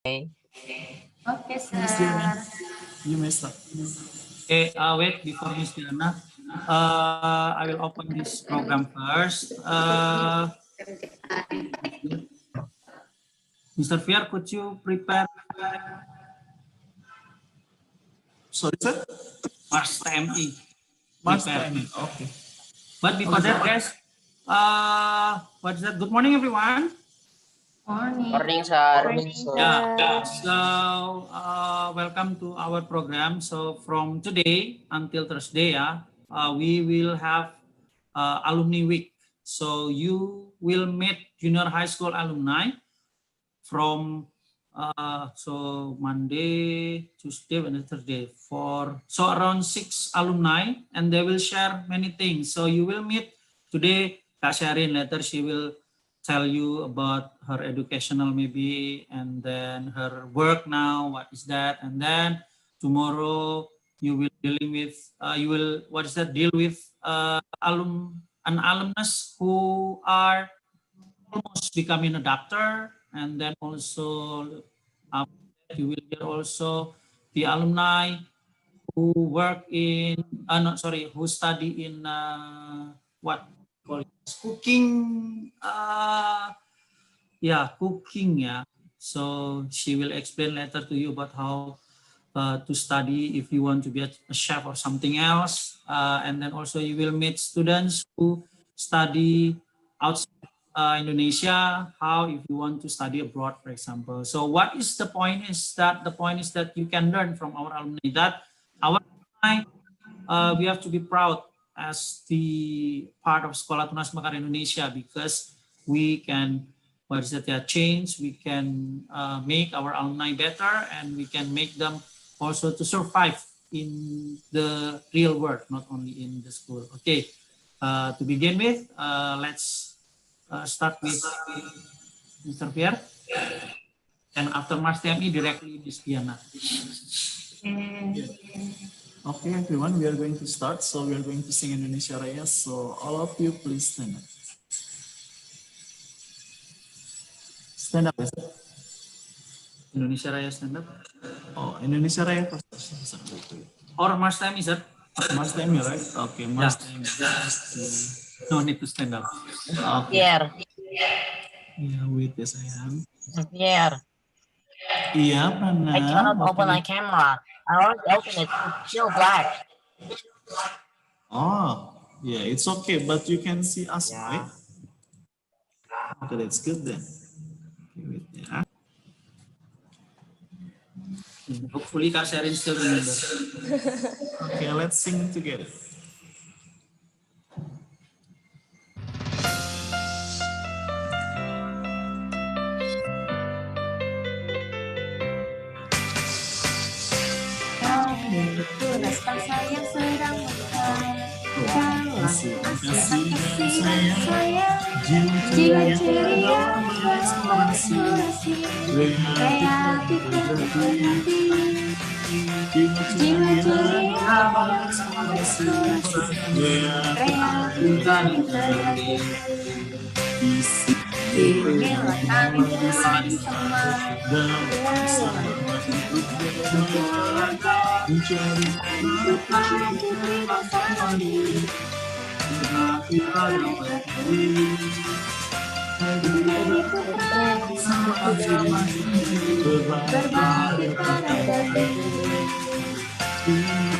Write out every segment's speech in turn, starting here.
Okay, Miss Diana, sir. you may start. Okay, wait before Miss Diana. I will open this program first. Mr. Fier, could you prepare Sorry, sir? Mars TMI? Mars Prepare. timing. Okay. But before that, guys, what's that? Good morning, everyone. Morning. Morning, sir. Yeah. So welcome to our program. So from today until Thursday, we will have alumni week. So you will meet junior high school alumni from so Monday, Tuesday, Wednesday, Thursday so around 6 alumni, and they will share many things. So you will meet today Kak Sherin, later she will tell you about her educational maybe, and then her work now, what is that, and then tomorrow you will dealing with deal with an alumnus who are almost becoming a doctor, and then also you will hear also the alumni who work in who study in what call it cooking cooking. So she will explain later to you about how to study if you want to be a chef or something else, and then also you will meet students who study outside Indonesia, how if you want to study abroad, for example. So what is the point is that you can learn from our alumni, that our alumni, we have to be proud as the part of Sekolah Tunas Mekar Indonesia, because we can change, we can make our alumni better, and we can make them also to survive in the real world, not only in the school. Okay, to begin with, let's start with Mr. Pierre, and after Mas TMI directly Miss Diana. Okay, everyone, we are going to start. So we are going to sing Indonesia Raya. So all of you, please stand up. Stand up, yes. Indonesia Raya stand up. Oh, Indonesia Raya first. Or Mas TMI, sir. Mars timing, right? Okay, Mars timing. No need to stand up. Okay. Pierre. Yeah, wait ya sayang. Pierre. Iya, I cannot Prana. open my camera. I already opened it. It's still black. Oh, yeah, it's okay, but you can see us, Yeah. right? Okay, that's good then. Okay, wait ya. Hopefully Kak Sherin still remember. Okay, let's sing together. Tunas bangsa yang sedang mekar, dalam kasih sayang, jiwa ceria bereksplorasi, kreatif berhati, jiwa ceria bereksplorasi, kreatif berhati. Inilah kami bersama dalam mencari berbagi pada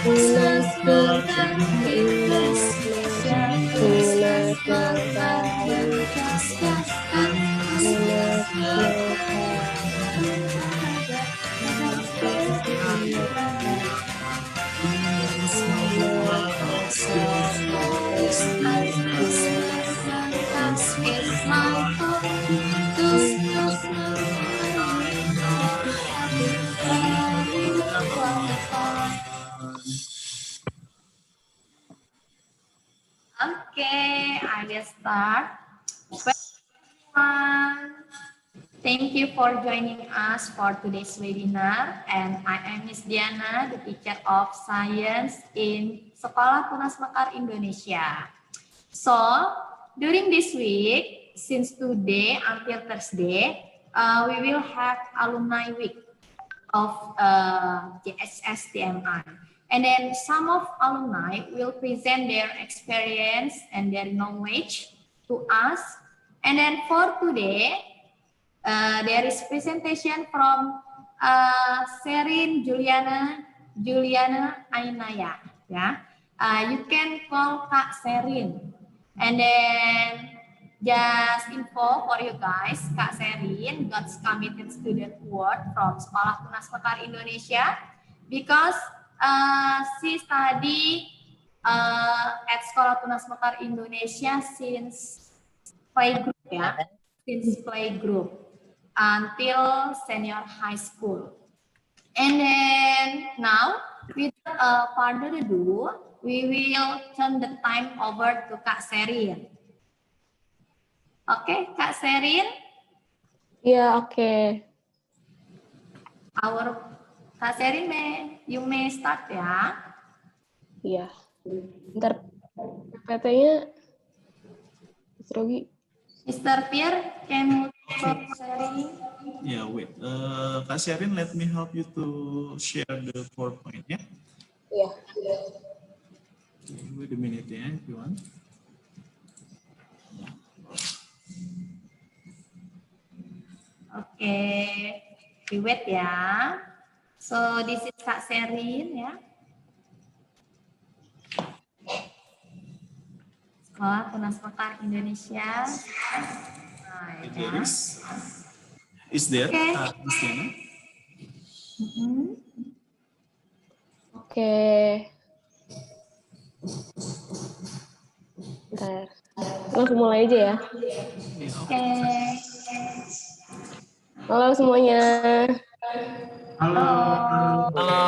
tunas berkati Indonesia, tunas berkati Okay, I will start. Thank you for joining us for today's webinar, and I am Miss Diana, the teacher of science in Sekolah Tunas Mekar Indonesia. So, during this week, since today until Thursday, we will have alumni week of JSS-TMI. And then some of alumni will present their experience and their knowledge to us. And then for today, there is presentation from Serin Juliana Ainaya. Yeah, you can call Kak Serin. And then just info for you guys, Kak Serin got committed student award from Sekolah Tunas Mekar Indonesia because she study at Sekolah Tunas Mekar Indonesia since playgroup until senior high school. And then now, without further ado, we will turn the time over to Kak Serin. Oke, Kak Serin? Ya, oke. Kak Serin, you may start ya. Iya. Ntar PT-nya Mr. Rogi. Mr. Pierre, can you start sharing? Yeah, wait. Kak Sherin, let me help you to share the PowerPoint, ya. Iya. Okay, wait a minute ya, if you want. Oke, we wait ya. So this is Kak Sherin ya. Sekolah Tunas Mekar Indonesia. Nah, There ya. is there, Okay. Miss Diana? Oke. Bentar. Langsung mulai aja ya. Oke. Halo semuanya. Halo. Halo.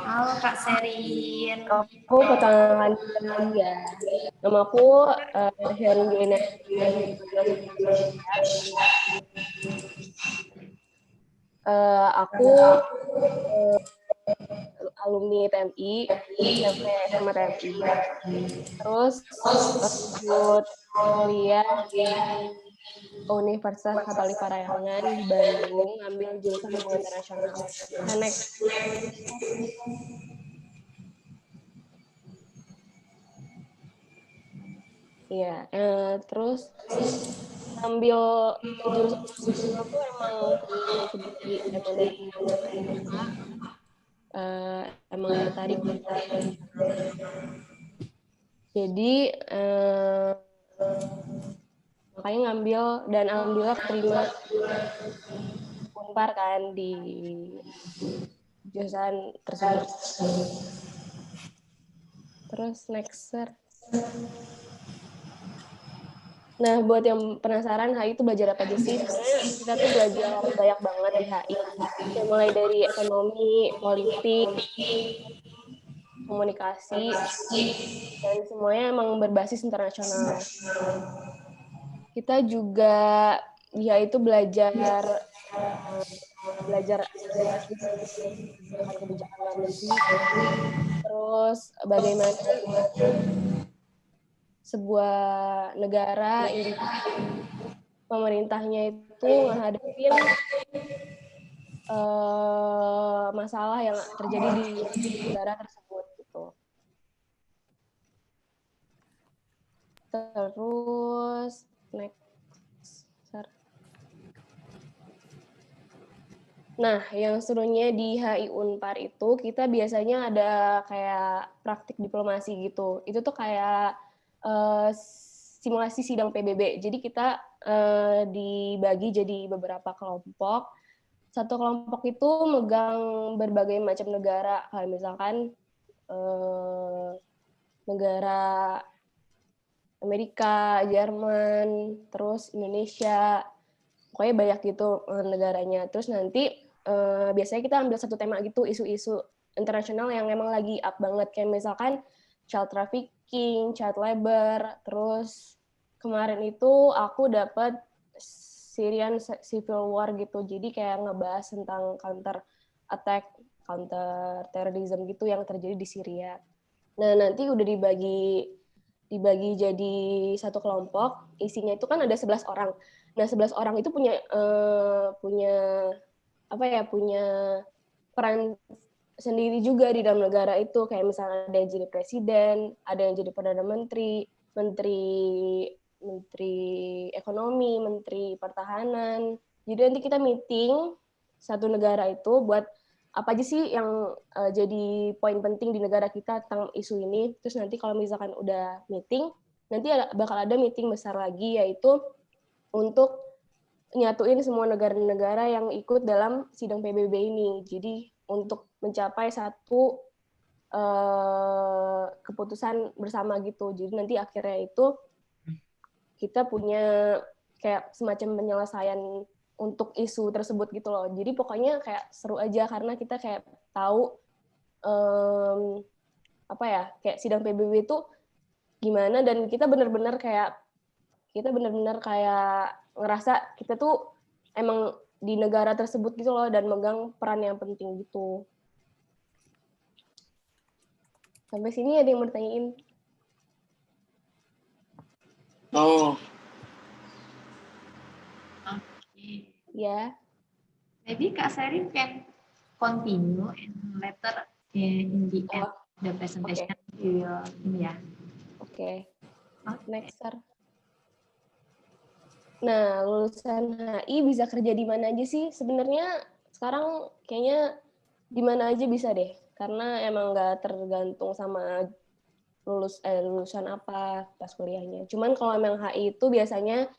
Halo Kak Sherin. Aku perkenalkan diri ya. Nama aku Sherin Juliana. Aku alumni TMI, SMA TMI. Terus lanjut kuliah di Universitas Katolik Parahyangan di Bandung, ngambil jurusan hubungan internasional. Next. Iya, terus ambil jurusan internasional tuh emang sendiri, emang dari SMA, emang tertarik. Jadi makanya ngambil dan alhamdulillah terima Unpar kan di jurusan tersebut. Terus next, sir. Nah, buat yang penasaran HI itu belajar apa aja sih? Sebenarnya kita tuh belajar banyak banget di HI. Ya, mulai dari ekonomi, politik, komunikasi, dan semuanya emang berbasis internasional. Kita juga di HI itu belajar kebijakan luar negeri, terus bagaimana sebuah negara pemerintahnya itu menghadapin masalah yang terjadi di negara tersebut gitu. Terus next. Nah, yang serunya di HI Unpar itu kita biasanya ada kayak praktik diplomasi gitu. Itu tuh kayak simulasi sidang PBB. Jadi kita dibagi jadi beberapa kelompok. Satu kelompok itu megang berbagai macam negara. Kayak misalkan negara Amerika, Jerman, terus Indonesia. Pokoknya banyak gitu negaranya. Terus nanti biasanya kita ambil satu tema gitu, isu-isu internasional yang emang lagi up banget. Kayak misalkan child trafficking, child labor. Terus kemarin itu aku dapat Syrian Civil War gitu. Jadi kayak ngebahas tentang counter attack, counter terrorism gitu yang terjadi di Syria. Nah, nanti udah dibagi jadi satu kelompok, isinya itu kan ada 11 orang. Nah, 11 orang itu punya punya peran sendiri juga di dalam negara itu. Kayak misalnya ada yang jadi presiden, ada yang jadi perdana menteri, menteri ekonomi, menteri pertahanan. Jadi nanti kita meeting satu negara itu buat apa aja sih yang jadi poin penting di negara kita tentang isu ini. Terus nanti kalau misalkan udah meeting, nanti bakal ada meeting besar lagi, yaitu untuk nyatuin semua negara-negara yang ikut dalam sidang PBB ini. Jadi untuk mencapai satu keputusan bersama gitu. Jadi nanti akhirnya itu kita punya kayak semacam penyelesaian untuk isu tersebut gitu loh. Jadi pokoknya kayak seru aja karena kita kayak tahu kayak sidang PBB itu gimana, dan kita benar-benar kayak ngerasa kita tuh emang di negara tersebut gitu loh dan megang peran yang penting gitu. Sampai sini ada yang mau ditanyain? Oh, Okay. Ya. Maybe Kak Sherin can continue and later in the end the presentation we will Oke. Next, sir. Nah, lulusan HI bisa kerja di mana aja sih? Sebenarnya sekarang kayaknya di mana aja bisa deh, karena emang nggak tergantung sama lulusan apa pas kuliahnya. Cuman kalau emang HI itu biasanya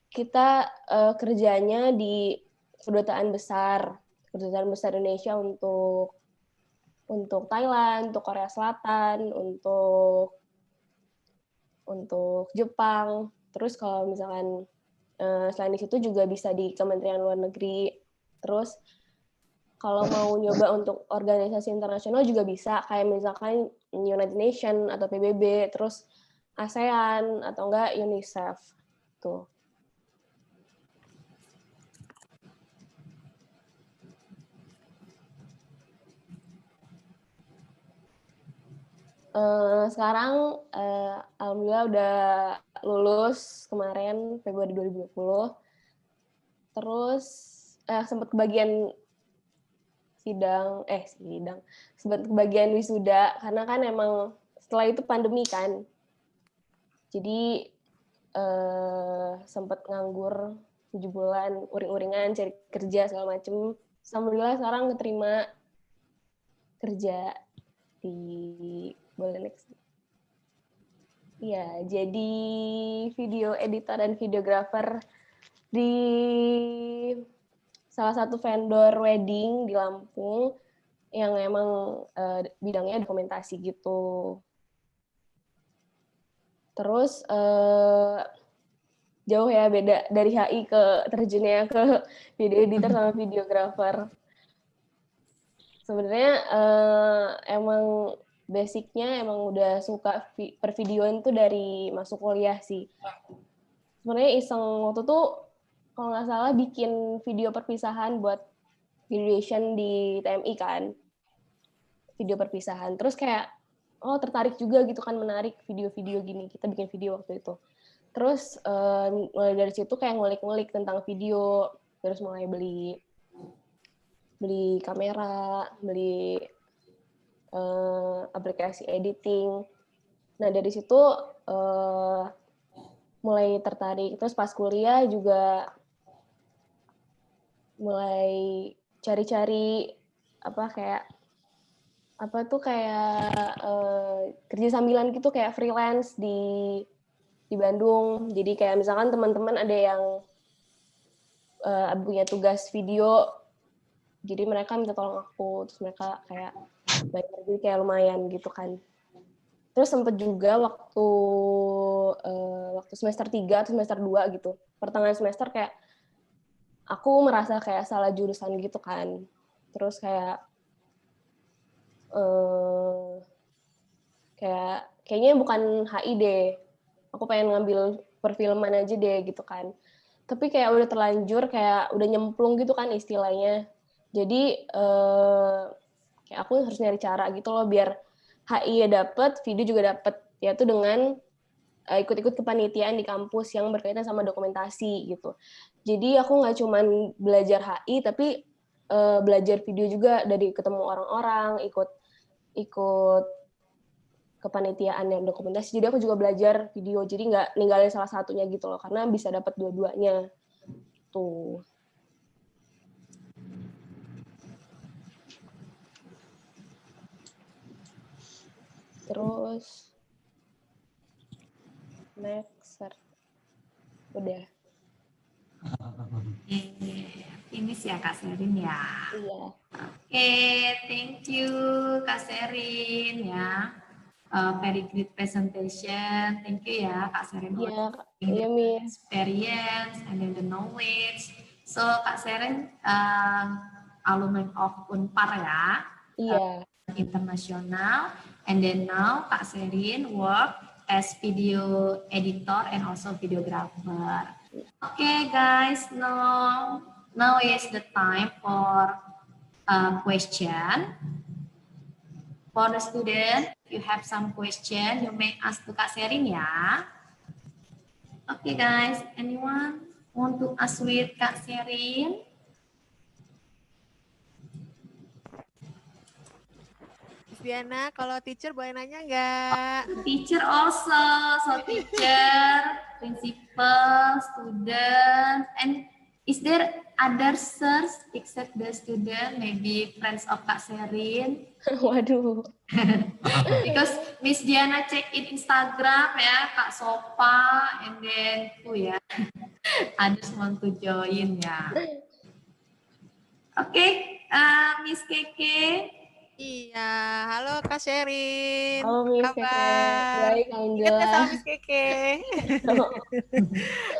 kita kerjanya di kedutaan besar Indonesia untuk Thailand, untuk Korea Selatan, untuk Jepang. Terus kalau misalkan selain di situ juga bisa di Kementerian Luar Negeri. Terus kalau mau nyoba untuk organisasi internasional juga bisa, kayak misalkan United Nations atau PBB, terus ASEAN atau enggak UNICEF tuh. Sekarang alhamdulillah udah lulus kemarin Februari 2020. Terus sempat kebagian sempat kebagian wisuda karena kan emang setelah itu pandemi kan. Jadi sempat nganggur 7 bulan, uring-uringan cari kerja segala macem. Alhamdulillah sekarang keterima kerja di Bolenex. Iya, jadi video editor dan videographer di salah satu vendor wedding di Lampung yang emang bidangnya dokumentasi gitu. Terus jauh ya beda dari HI ke terjunnya ke video editor sama videographer. Sebenarnya emang basicnya emang udah suka pervideoan tuh dari masuk kuliah sih. Sebenarnya iseng waktu tuh kalau nggak salah bikin video perpisahan buat graduation di TMI kan, video perpisahan. Terus kayak tertarik juga gitu kan, menarik video-video gini, kita bikin video waktu itu. Terus mulai dari situ kayak ngulik-ngulik tentang video, terus mulai beli kamera, beli aplikasi editing. Nah dari situ mulai tertarik. Terus pas kuliah juga mulai cari-cari kerja sambilan gitu, kayak freelance di Bandung. Jadi kayak misalkan teman-teman ada yang punya tugas video, jadi mereka minta tolong aku, terus mereka kayak bayar, jadi kayak lumayan gitu kan. Terus sempet juga waktu semester 3 atau semester 2 gitu, pertengahan semester kayak aku merasa kayak salah jurusan gitu kan. Terus kayaknya bukan HI deh, aku pengen ngambil perfilman aja deh gitu kan. Tapi kayak udah terlanjur, kayak udah nyemplung gitu kan istilahnya. Jadi kayak aku harus nyari cara gitu loh biar HI ya dapet, video juga dapet, yaitu dengan ikut-ikut kepanitiaan di kampus yang berkaitan sama dokumentasi gitu. Jadi aku nggak cuman belajar HI, tapi belajar video juga dari ketemu orang-orang, ikut kepanitiaan yang dokumentasi. Jadi aku juga belajar video, jadi nggak ninggalin salah satunya gitu loh, karena bisa dapat dua-duanya. Tuh. Terus next, udah. Ini sih ya Kak Serin ya. Iya. Oke, thank you Kak Serin ya. Very great presentation. Thank you ya Kak Serin. Iya, The iya Miss. experience and then the knowledge. So Kak Serin alumni of Unpar ya. Iya. International, and then now Kak Serin work as video editor and also videographer. Okay, guys, now is the time for question. For the student, if you have some question, you may ask to Kak Serin ya. Okay, guys, anyone want to ask with Kak Serin? Diana, kalau teacher boleh nanya nggak? Teacher also, so teacher, principal, student, and is there other sirs except the student, maybe friends of Kak Serin? Waduh. Because Miss Diana check in Instagram ya, Kak Sopa, and then ya, others want to join ya. Oke, Miss Keke. Iya, halo Kak Sherin. Halo Miss Keke. Kabar? Baik, Ingat nggak alhamdulillah. sama Miss Keke?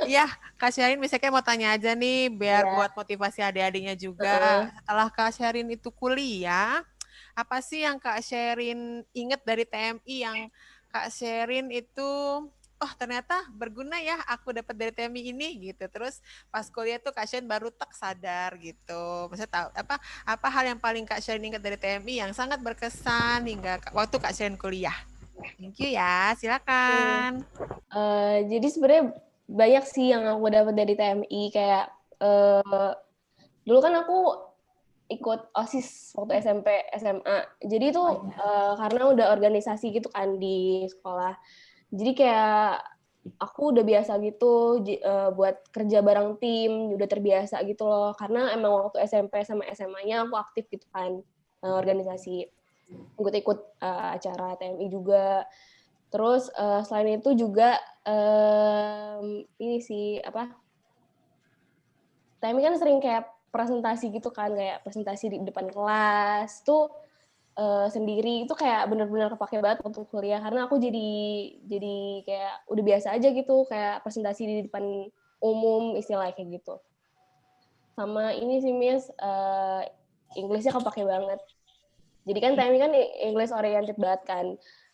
Iya, Kak Sherin, Miss Keke mau tanya aja nih, biar Iya. buat motivasi adik-adiknya juga. Setelah Kak Sherin itu kuliah, apa sih yang Kak Sherin ingat dari TMI yang Kak Sherin itu, oh ternyata berguna ya aku dapat dari TMI ini gitu. Terus pas kuliah tuh Kak Sherin baru sadar gitu. Maksudnya tahu apa hal yang paling Kak Sherin ingat dari TMI yang sangat berkesan hingga waktu Kak Sherin kuliah. Thank you ya, silakan. Jadi sebenarnya banyak sih yang aku dapat dari TMI, kayak dulu kan aku ikut OSIS waktu SMP, SMA. Jadi itu karena udah organisasi gitu kan di sekolah. Jadi kayak aku udah biasa gitu buat kerja bareng tim, udah terbiasa gitu loh. Karena emang waktu SMP sama SMA-nya aku aktif gitu kan, organisasi. Ikut-ikut acara TMI juga. Terus selain itu juga ini sih TMI kan sering kayak presentasi gitu kan, kayak presentasi di depan kelas tuh sendiri, itu kayak bener-bener kepake banget untuk kuliah, karena aku jadi kayak udah biasa aja gitu, kayak presentasi di depan umum istilahnya kayak gitu. Sama ini sih Miss, English-nya kepake banget. Jadi kan TMI kan English oriented banget kan.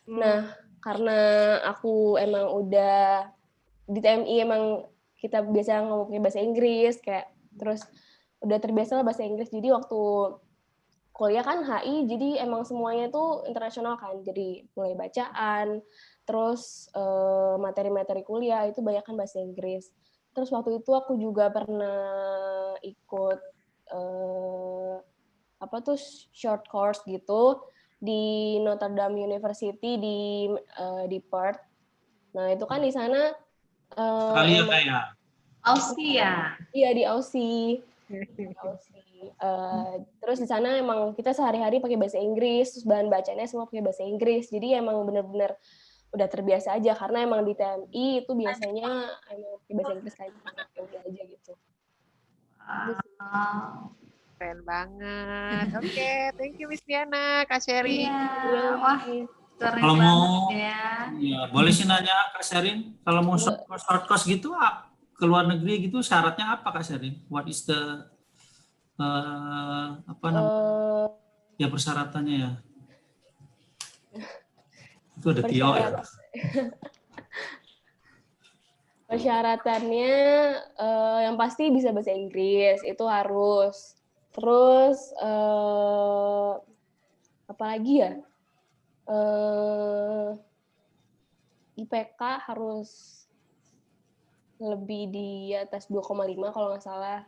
Nah, karena aku emang udah di TMI emang kita biasa ngomong pakai bahasa Inggris, kayak terus udah terbiasa lah bahasa Inggris. Jadi waktu kuliah kan HI, jadi emang semuanya tuh internasional kan. Jadi mulai bacaan, terus materi-materi kuliah itu banyak kan bahasa Inggris. Terus waktu itu aku juga pernah ikut short course gitu di Notre Dame University di Perth. Nah itu kan di sana Aussie ya? Iya di Aussie. Terus di sana emang kita sehari-hari pakai bahasa Inggris, terus bahan bacanya semua pakai bahasa Inggris. Jadi emang bener-bener udah terbiasa aja, karena emang di TMI itu biasanya emang pakai bahasa Inggris kan, ya udah aja gitu. Keren banget. Oke, thank you Miss Diana, Kak Sherin. Iya, wah keren Kalau mau, banget ya. ya boleh sih nanya Kak Sherin, kalau mau short course gitu ke luar negeri gitu syaratnya apa Kak Sherin? What is the ya persyaratannya ya? Itu ada Tio ya. Persyaratannya yang pasti bisa bahasa Inggris, itu harus. Terus apa lagi ya? IPK harus lebih di atas 2,5 kalau nggak salah.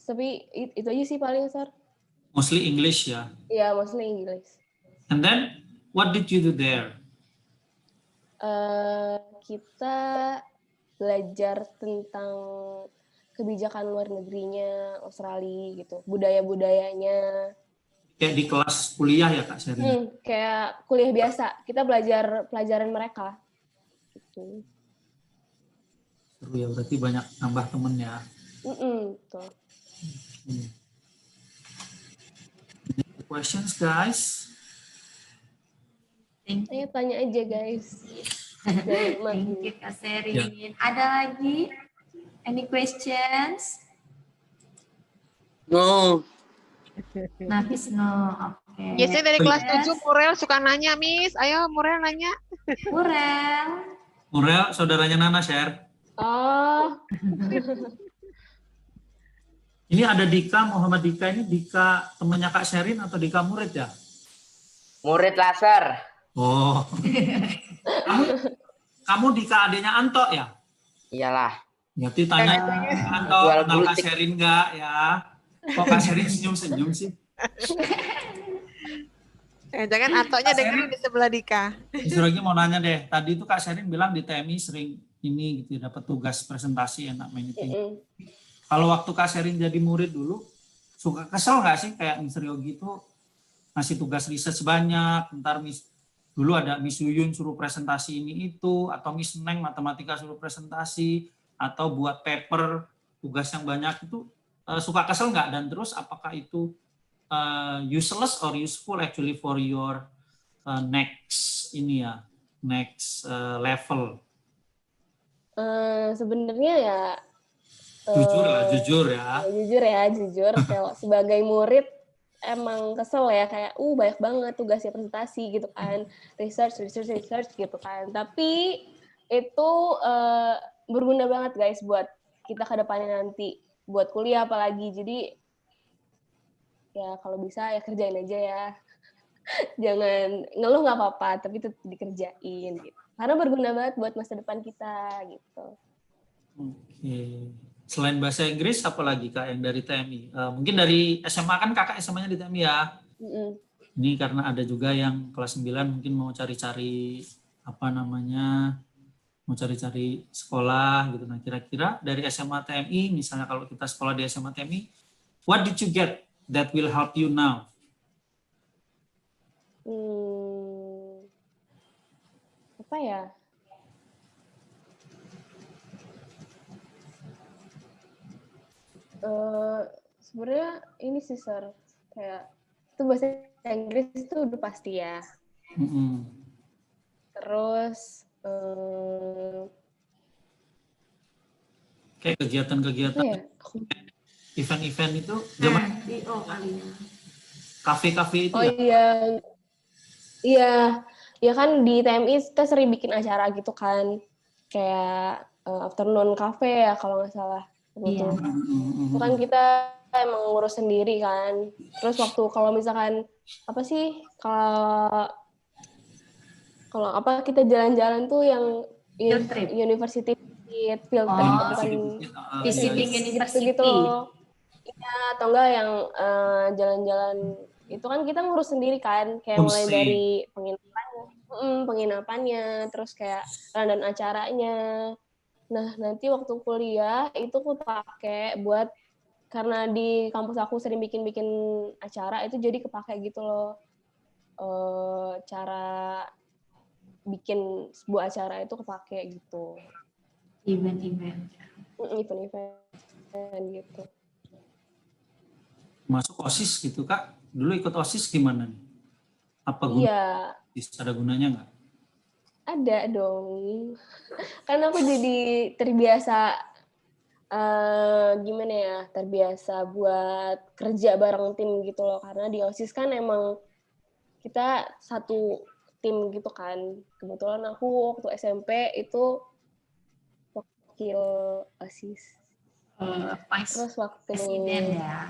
Tapi itu aja sih paling, Sir. Mostly English ya. Ya, mostly English. And then what did you do there? Kita belajar tentang kebijakan luar negerinya Australia gitu, budaya-budayanya. Kayak di kelas kuliah ya Kak Sherin? Kayak kuliah biasa, kita belajar pelajaran mereka. Gitu. Seru ya, berarti banyak nambah temen ya. Betul. Questions guys? Thank you. Ayo tanya aja guys. Thank you Kak Sherin. Ada lagi? Any questions? No. Nafis no. Oke. Biasanya dari kelas 7 Murel suka nanya, Miss. Ayo Murel nanya. Murel. Murel, saudaranya Nana share. Oh, Ini ada Dika, Muhammad Dika, ini Dika temannya Kak Sherin atau Dika murid ya? Murid laser. Oh. kamu Dika adanya Anto ya? Iyalah. Berarti tanya Anto, Jual kenal Kak gultik. Sherin nggak ya? Kok Kak Sherin senyum-senyum sih? Jangan Antonya dengerin di sebelah Dika. Justru lagi mau nanya deh, tadi itu Kak Sherin bilang di TMI sering ini gitu, dapat tugas presentasi enak meeting. Kalau waktu Kak Sherin jadi murid dulu, suka kesel nggak sih kayak Miss Yogi itu ngasih tugas riset banyak, ntar dulu ada Miss Yuyun suruh presentasi ini itu, atau Miss Neng matematika suruh presentasi, atau buat paper tugas yang banyak itu suka kesel nggak? Dan terus apakah itu useless or useful actually for your next level? sebenarnya ya Jujur ya. Jujur. Kalau sebagai murid emang kesel ya, kayak banyak banget tugasnya presentasi gitu kan, research gitu kan. Tapi itu berguna banget guys buat kita ke depannya nanti, buat kuliah apalagi. Jadi ya kalau bisa ya kerjain aja ya. Jangan ngeluh nggak apa-apa, tapi tetap dikerjain gitu. Karena berguna banget buat masa depan kita gitu. Oke. Selain bahasa Inggris, apa lagi Kak yang dari TMI? Mungkin dari SMA kan Kakak SMA-nya di TMI ya? Ini karena ada juga yang kelas 9 mungkin mau cari-cari mau cari-cari sekolah gitu. Nah kira-kira dari SMA TMI, misalnya kalau kita sekolah di SMA TMI, what did you get that will help you now? Apa ya? Sebenarnya ini sih Sir, kayak itu bahasa Inggris itu udah pasti ya. Terus kayak kegiatan-kegiatan, event-event itu, kafe-kafe itu ya? Iya kan di TMI kita sering bikin acara gitu kan, kayak afternoon cafe ya kalau nggak salah. Gitu. Itu kan kita emang ngurus sendiri kan. Terus waktu kalau misalkan kalau kita jalan-jalan tuh yang university field trip bukan visiting university gitu loh. Iya, atau enggak yang jalan-jalan itu kan kita ngurus sendiri kan, kayak mulai dari penginapannya, terus kayak rundown acaranya. Nah, nanti waktu kuliah itu aku pakai buat, karena di kampus aku sering bikin-bikin acara, itu jadi kepake gitu loh. Cara bikin sebuah acara itu kepake gitu. Event-event gitu. Masuk OSIS gitu Kak? Dulu ikut OSIS gimana nih? Apa gunanya? Iya. Ada gunanya nggak? Ada dong. Karena aku jadi terbiasa terbiasa buat kerja bareng tim gitu loh. Karena di OSIS kan emang kita satu tim gitu kan. Kebetulan aku waktu SMP itu wakil OSIS. Terus waktu presiden ya.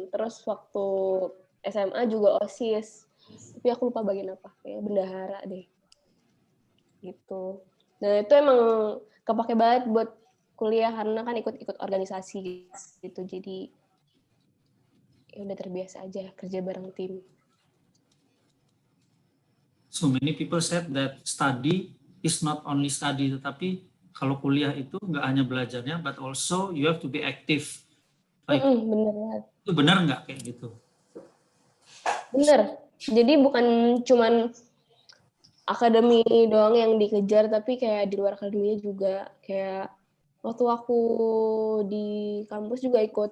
Terus waktu SMA juga OSIS. Tapi aku lupa bagian apa, kayak bendahara deh. gitu. Nah itu emang kepake banget buat kuliah karena kan ikut organisasi gitu, jadi ya udah terbiasa aja kerja bareng tim. So many people said that study is not only study, tetapi kalau kuliah itu nggak hanya belajarnya, but also you have to be active. Like, Bener banget. itu benar nggak kayak gitu? Bener. Jadi bukan cuman akademi doang yang dikejar, tapi kayak di luar akademinya juga. Kayak waktu aku di kampus juga ikut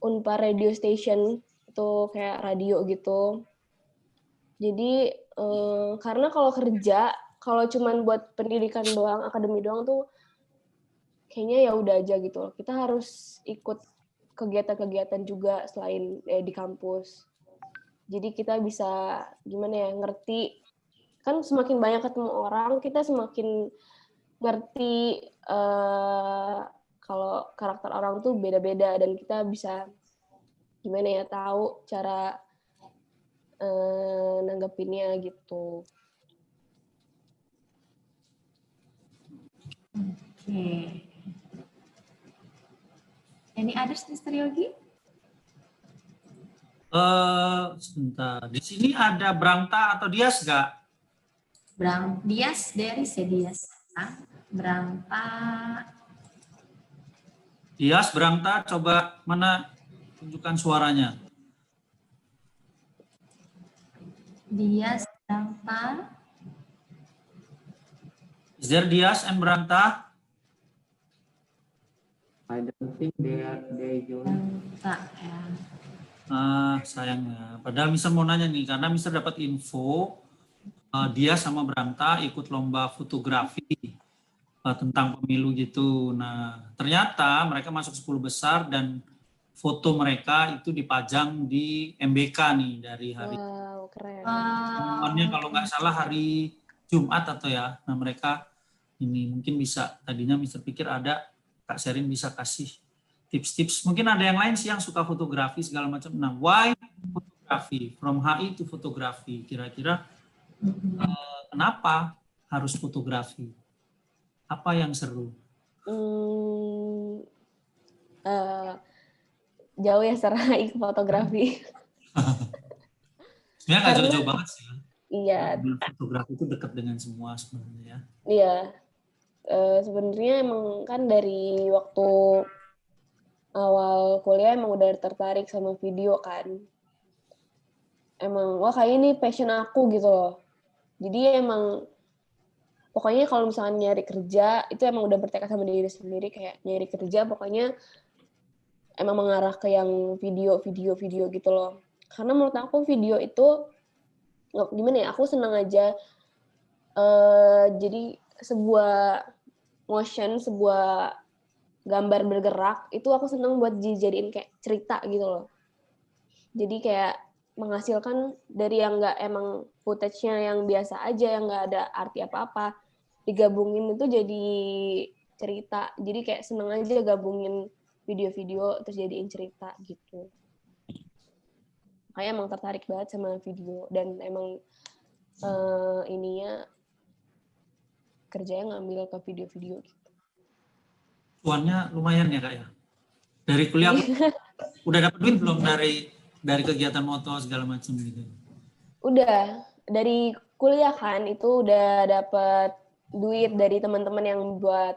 Unpar Radio Station, itu kayak radio gitu. Jadi karena kalau kerja, kalau cuman buat pendidikan doang, akademi doang tuh kayaknya ya udah aja gitu loh. Kita harus ikut kegiatan-kegiatan juga selain di kampus. Jadi kita bisa gimana ya, ngerti, kan semakin banyak ketemu orang, kita semakin ngerti kalau karakter orang tuh beda-beda, dan kita bisa gimana ya, tahu cara nanggepinnya gitu. Okay. Any others, Mr. Yogi? Sebentar. Di sini ada Brangta atau Dias nggak? Dias, there is a Dias. Brangta. Dias, Brangta, coba mana tunjukkan suaranya. Dias, Brangta. Is there Dias and Brangta? I don't think they join. Brangta, ya. Sayangnya. Padahal Mister mau nanya nih, karena Mister dapat info dia sama Brangta ikut lomba fotografi tentang pemilu gitu. Nah, ternyata mereka masuk 10 besar dan foto mereka itu dipajang di MBK nih dari hari. Wow, keren. Pengumumannya kalau nggak salah hari Jumat atau ya. Nah, mereka ini mungkin bisa, tadinya Mister pikir ada, Kak Sherin bisa kasih tips-tips. Mungkin ada yang lain sih yang suka fotografi segala macam. Nah, why fotografi? From HI to fotografi. Kira-kira kenapa harus fotografi? Apa yang seru? Jauh ya serai ke fotografi. Sebenarnya nggak jauh-jauh banget sih. Iya. Fotografi itu dekat dengan semua sebenarnya. Iya. Sebenarnya emang kan dari waktu awal kuliah emang udah tertarik sama video kan. Emang, wah kayaknya ini passion aku gitu loh. Jadi emang, pokoknya kalau misalnya nyari kerja, itu emang udah bertekad sama diri sendiri, kayak nyari kerja pokoknya emang mengarah ke yang video gitu loh. Karena menurut aku video itu, gimana ya, aku senang aja. Jadi sebuah motion, sebuah gambar bergerak, itu aku senang buat dijadiin kayak cerita gitu loh. Jadi kayak menghasilkan dari yang nggak emang footage-nya yang biasa aja, yang nggak ada arti apa-apa, digabungin itu jadi cerita. Jadi kayak seneng aja gabungin video-video terus jadiin cerita gitu. Kayak emang tertarik banget sama video, dan emang ininya kerjanya ngambil ke video-video gitu. Cuannya lumayan ya Kak ya? Dari kuliah udah dapat duit belum dari kegiatan moto segala macam gitu? Udah, dari kuliah kan itu udah dapat duit dari teman-teman yang buat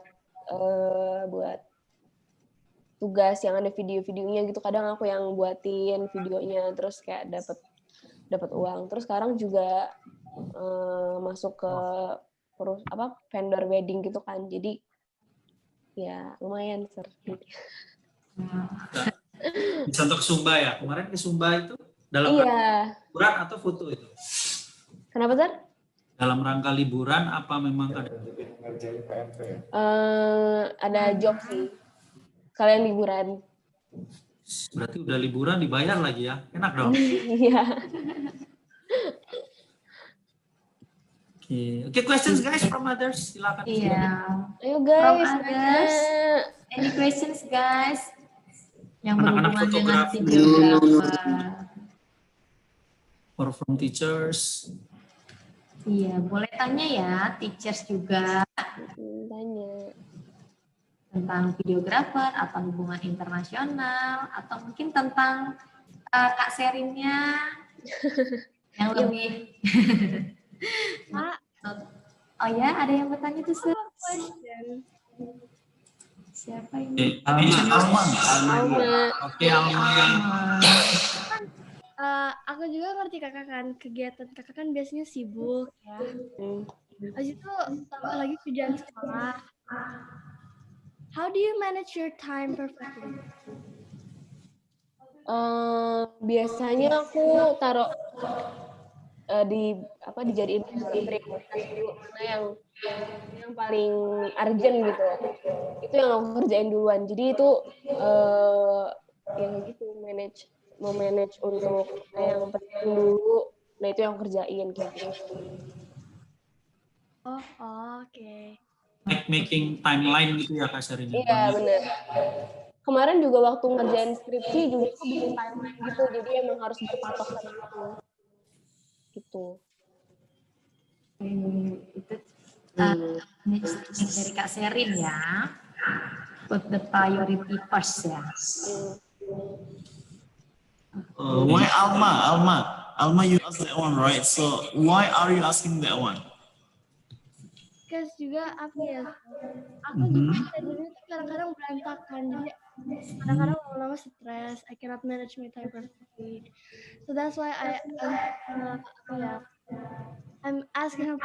tugas yang ada video-videonya gitu. Kadang aku yang buatin videonya, terus kayak dapat uang. Terus sekarang juga masuk ke vendor wedding gitu kan. Jadi ya lumayan seru. Bisa untuk ke Sumba ya? Kemarin ke Sumba itu dalam rangka liburan atau foto itu? Kenapa, Sar? Dalam rangka liburan apa memang ada? Ada job sih. Kalian liburan. Berarti udah liburan dibayar lagi ya? Enak dong. Iya. Oke, questions guys from others, silakan. Iya. Ayo guys. From others, any questions guys? Yang Anak-anak berhubungan dengan fotografi. videografer. Or from teachers. Iya, boleh tanya ya, teachers juga Tanya. tentang videografer atau hubungan internasional atau mungkin tentang Kak Serinnya yang lebih. Kak, Oh ya, ada yang bertanya tuh, Sir? question. Siapa ini? Alma. Oke, Alma. Aku juga ngerti kakak kan, kegiatan kakak kan biasanya sibuk ya. Habis itu tambah lagi kerjaan sekolah. How do you manage your time perfectly? Biasanya aku taruh dijadiin prioritas dulu, mana yang paling urgent gitu. Itu yang aku kerjain duluan. Jadi itu yang gitu memanage untuk yang penting dulu. Nah itu yang aku kerjain kayak gitu. Oh, oke. Like making timeline gitu ya Kak Sherin. Iya benar. Kemarin juga waktu ngerjain skripsi juga aku bikin timeline gitu. Jadi emang harus berpatok sama itu. Gitu. Itu dari Kak Sherin ya. Put the priority first ya. Why Alma, you asked that one, right? So why are you asking that one? Because juga apa ya, aku juga schedule-nya tuh kadang-kadang berantakan. Jadi kadang-kadang lama-lama stres. I cannot manage my time perfectly. So that's why I'm asking her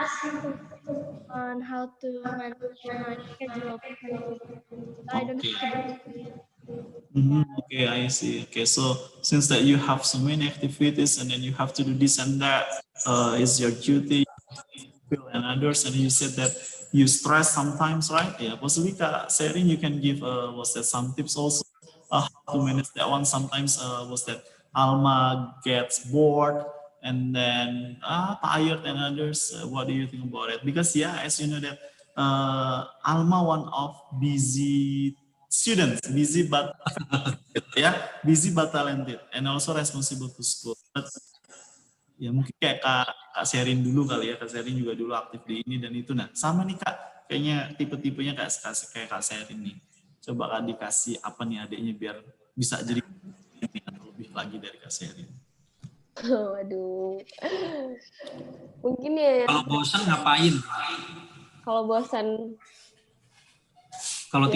on how to manage my schedule perfectly. I don't have to do it. Okay, I see. Okay, so since that you have so many activities and then you have to do this and that, is your duty, and others, and you said that you stress sometimes, right? Yeah, possibly Kak Sherin, you can give some tips also how to manage that one. Sometimes Alma gets bored and then tired and others. What do you think about it? Because yeah, as you know that Alma one of busy students, busy but talented and also responsible to school. But, ya mungkin kayak Kak Sherin dulu kali ya, Kak Sherin juga dulu aktif di ini dan itu. Nah sama nih Kak, kayaknya tipe-tipenya kayak Kak Sherin nih. Coba Kak dikasih apa nih adiknya biar bisa jadi lebih lagi dari Kak Sherin. Waduh. Mungkin ya. Kalau bosan ngapain? Kalau bosan. Kalau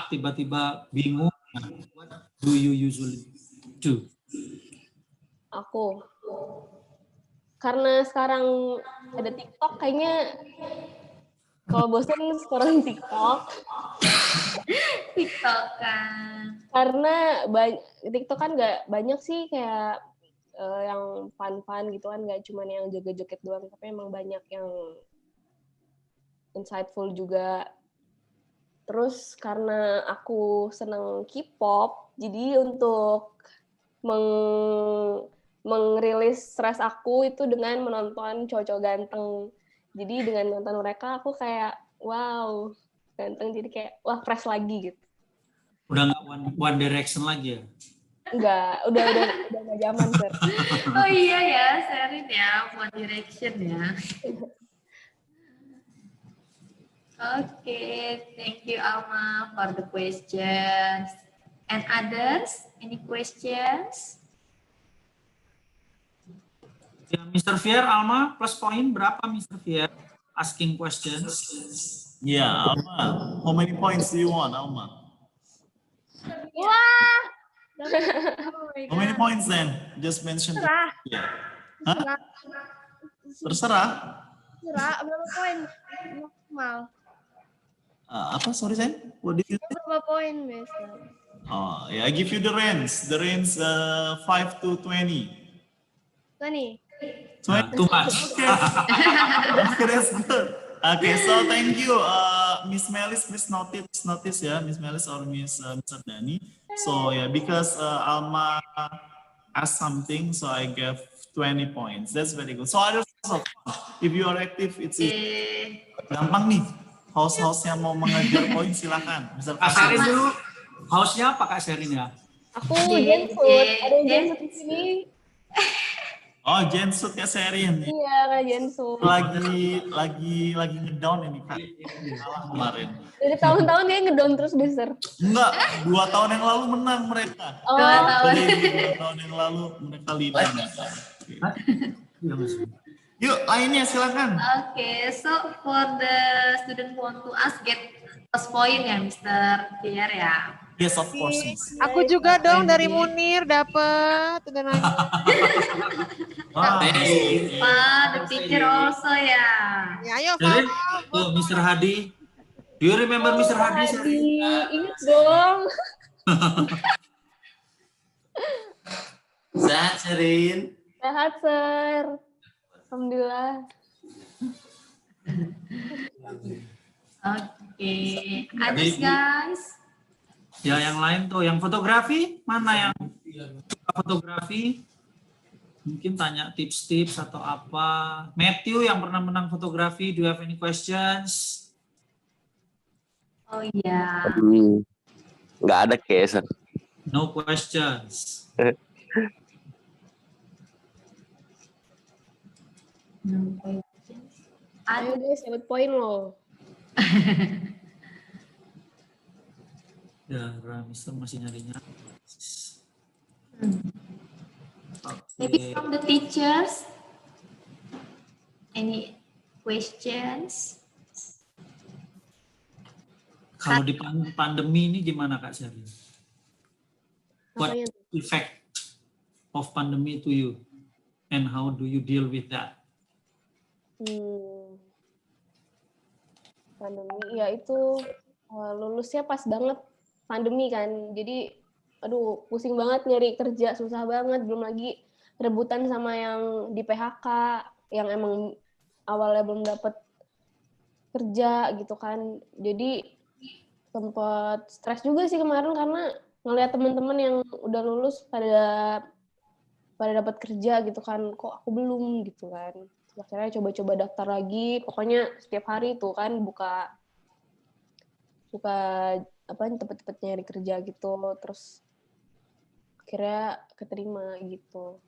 tiba-tiba bingung, what do you usually do? Aku. Karena sekarang ada TikTok, kayaknya kalau bosan sekarang TikTok. TikTok kan. Karena TikTok kan nggak banyak sih kayak yang fun-fun gitu kan, nggak cuma yang joget-joget doang, tapi emang banyak yang insightful juga. Terus karena aku seneng K-pop, jadi untuk mengrilis stres aku itu dengan menonton cowok-cowok ganteng. Jadi dengan nonton mereka aku kayak wow, ganteng, jadi kayak wah fresh lagi gitu. Udah nggak One Direction lagi ya? Enggak, udah nggak zaman, Sir. Oh iya ya, Sherin ya, One Direction ya. Okay, thank you Alma for the questions. And others, any questions? Ya, Mr. Fier, Alma, plus poin berapa Mr. Fier? Asking questions. Yeah, Alma, how many points do you want, Alma? Wah! How many points then? Just mention. Terserah. Yeah. Hah? Terserah. Berapa poin maksimal? Apa? Sorry, Sen? What did you say? Berapa poin biasa? Oh, yeah, I give you the range. The range 5 to 20. Nih. 20. Too much. Okay, that's good. Okay, so thank you, Miss Melis. Please notice ya, Miss Melis or Miss Dani. So yeah, because Alma asked something, so I gave 20 points. That's very good. So others also, if you are active, it's gampang nih. Host-hostnya mau mengejar poin silakan. Kak Sherin dulu. House-nya apa Kak Sherin ya? Aku jemput, ada yang jemput di sini. Oh, Jensut Kak Sherin. Iya, Kak Jensu. Lagi ngedown ini Kak. Kalah kemarin. Dari tahun-tahun dia ngedown terus deh, Sir. Enggak, 2 tahun yang lalu menang mereka. Oh, 2 tahun yang lalu mereka leading. Iya, Mas. Yuk, lainnya silakan. Okay, so for the student who want to ask, get plus point ya, Mr. Pierre ya. Yes, of course. Miss. Aku juga dong dari Munir dapat. Udah nanya. Wow. Pak, the teacher also ya. Ya, ayo Sherin, Farah. tuh Mr. Hadi. Do you remember Mr. Hadi? Sherin? ingat dong. Sehat, Sherin. Sehat, Sir. Alhamdulillah. Okay, others guys. Ya, yang lain tuh, yang fotografi, mana yang suka fotografi? Mungkin tanya tips-tips atau apa. Matthew yang pernah menang fotografi, do you have any questions? Oh iya. Nggak ada case. No questions. No questions. Ayo guys, dapat poin loh. Ya, Mister masih nyarinya. Maybe Oke. from the teachers. Any questions? Kalau di pandemi ini gimana Kak Sherin? What Apanya? effect of pandemic to you? And how do you deal with that? Pandemi, ya itu lulusnya pas banget pandemi kan. Jadi, aduh pusing banget nyari kerja, susah banget. Belum lagi rebutan sama yang di PHK, yang emang awalnya belum dapet kerja gitu kan. Jadi sempat stres juga sih kemarin karena ngeliat teman-teman yang udah lulus pada dapat kerja gitu kan, kok aku belum gitu kan. Akhirnya coba-coba daftar lagi, pokoknya setiap hari tuh kan buka apa tempat-tempat nyari kerja gitu, terus akhirnya keterima gitu.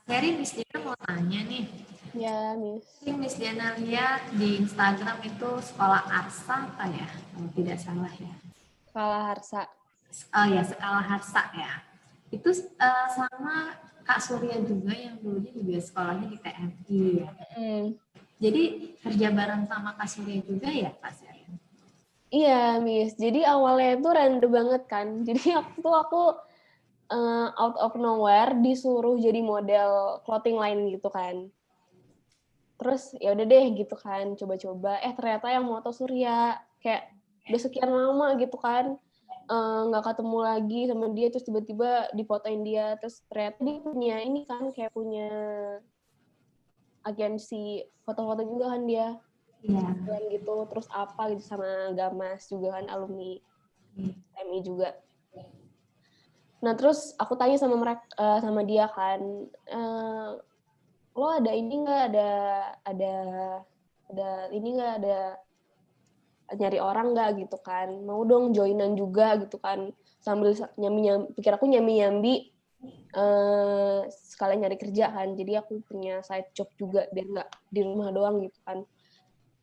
Seri Miss Diana mau tanya nih. Ya, Miss. Miss Diana lihat di Instagram itu sekolah Arsa apa ya? Kalau tidak salah ya. Sekolah Harsa. Oh ya, sekolah Harsa ya. Itu sama Kak Surya juga yang dulunya juga sekolahnya di TMI ya. Jadi kerja bareng sama Kak Surya juga ya Kak Surya? Iya, Miss. Jadi awalnya itu random banget kan. Jadi aku out of nowhere disuruh jadi model clothing line gitu kan. Terus ya udah deh gitu kan, coba-coba. Ternyata yang mau Surya, kayak udah sekian lama gitu kan, nggak ketemu lagi sama dia, terus tiba-tiba difotoin dia, terus ternyata dia punya ini kan, kayak punya agensi foto-foto juga kan dia. Iya. Gitu, terus apa gitu sama Gamas juga kan, alumni TMI juga. Nah terus aku tanya sama mereka, sama dia kan, lo ada ini nggak, ada ini nggak, ada nyari orang nggak gitu kan, mau dong joinan juga gitu kan, sambil pikir aku nyambi sekalian nyari kerja kan, jadi aku punya side job juga biar nggak di rumah doang gitu kan.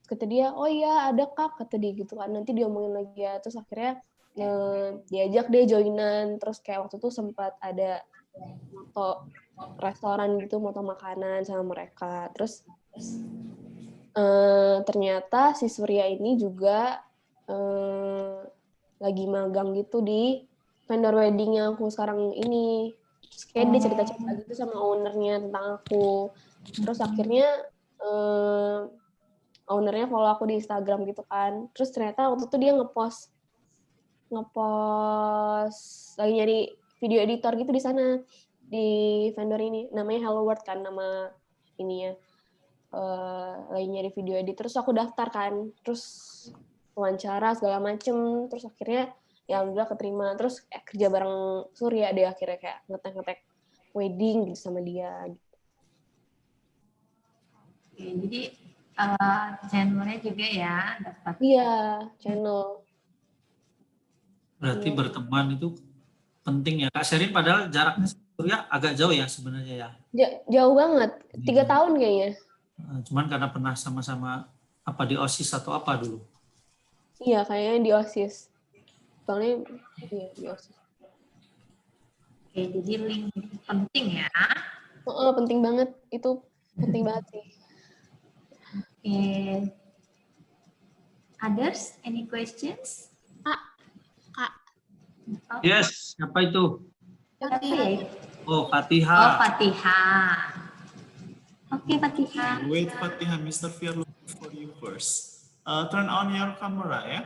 Kata dia, oh iya ada Kak, kata dia gitu kan, nanti diomongin lagi ya. Terus akhirnya diajak deh joinan, terus kayak waktu itu sempat ada foto restoran gitu, foto makanan sama mereka. Terus ternyata si Surya ini juga lagi magang gitu di vendor wedding yang aku sekarang ini. Terus kayak dia cerita-cerita gitu sama ownernya tentang aku. Terus akhirnya ownernya follow aku di Instagram gitu kan. Terus ternyata waktu itu dia ngepost lagi nyari video editor gitu di sana, di vendor ini, namanya Hello World kan nama ininya. Lagi nyari video editor, terus aku daftar kan, terus wawancara segala macem, terus akhirnya ya alhamdulillah keterima. Terus kerja bareng Surya deh akhirnya, kayak ngetek wedding gitu sama dia gitu. Oke, jadi channelnya juga ya dapat. Iya, channel. Berarti berteman itu penting ya. Kak Sherin padahal jaraknya Surya agak jauh ya sebenarnya ya. Jauh banget, 3 tahun kayaknya. Cuman karena pernah sama-sama apa di OSIS atau apa dulu. Iya, kayaknya di OSIS. Soalnya iya di OSIS. Oke, jadi link penting ya. Penting banget, itu penting banget sih. Oke. Others, any questions? Kak. Yes, siapa itu? Fatihah. Oh, Fatihah. Oh, Fatihah. Oke, Fatihah. Wait, Fatihah, Mr. Fir looking for you first. Turn on your camera, ya.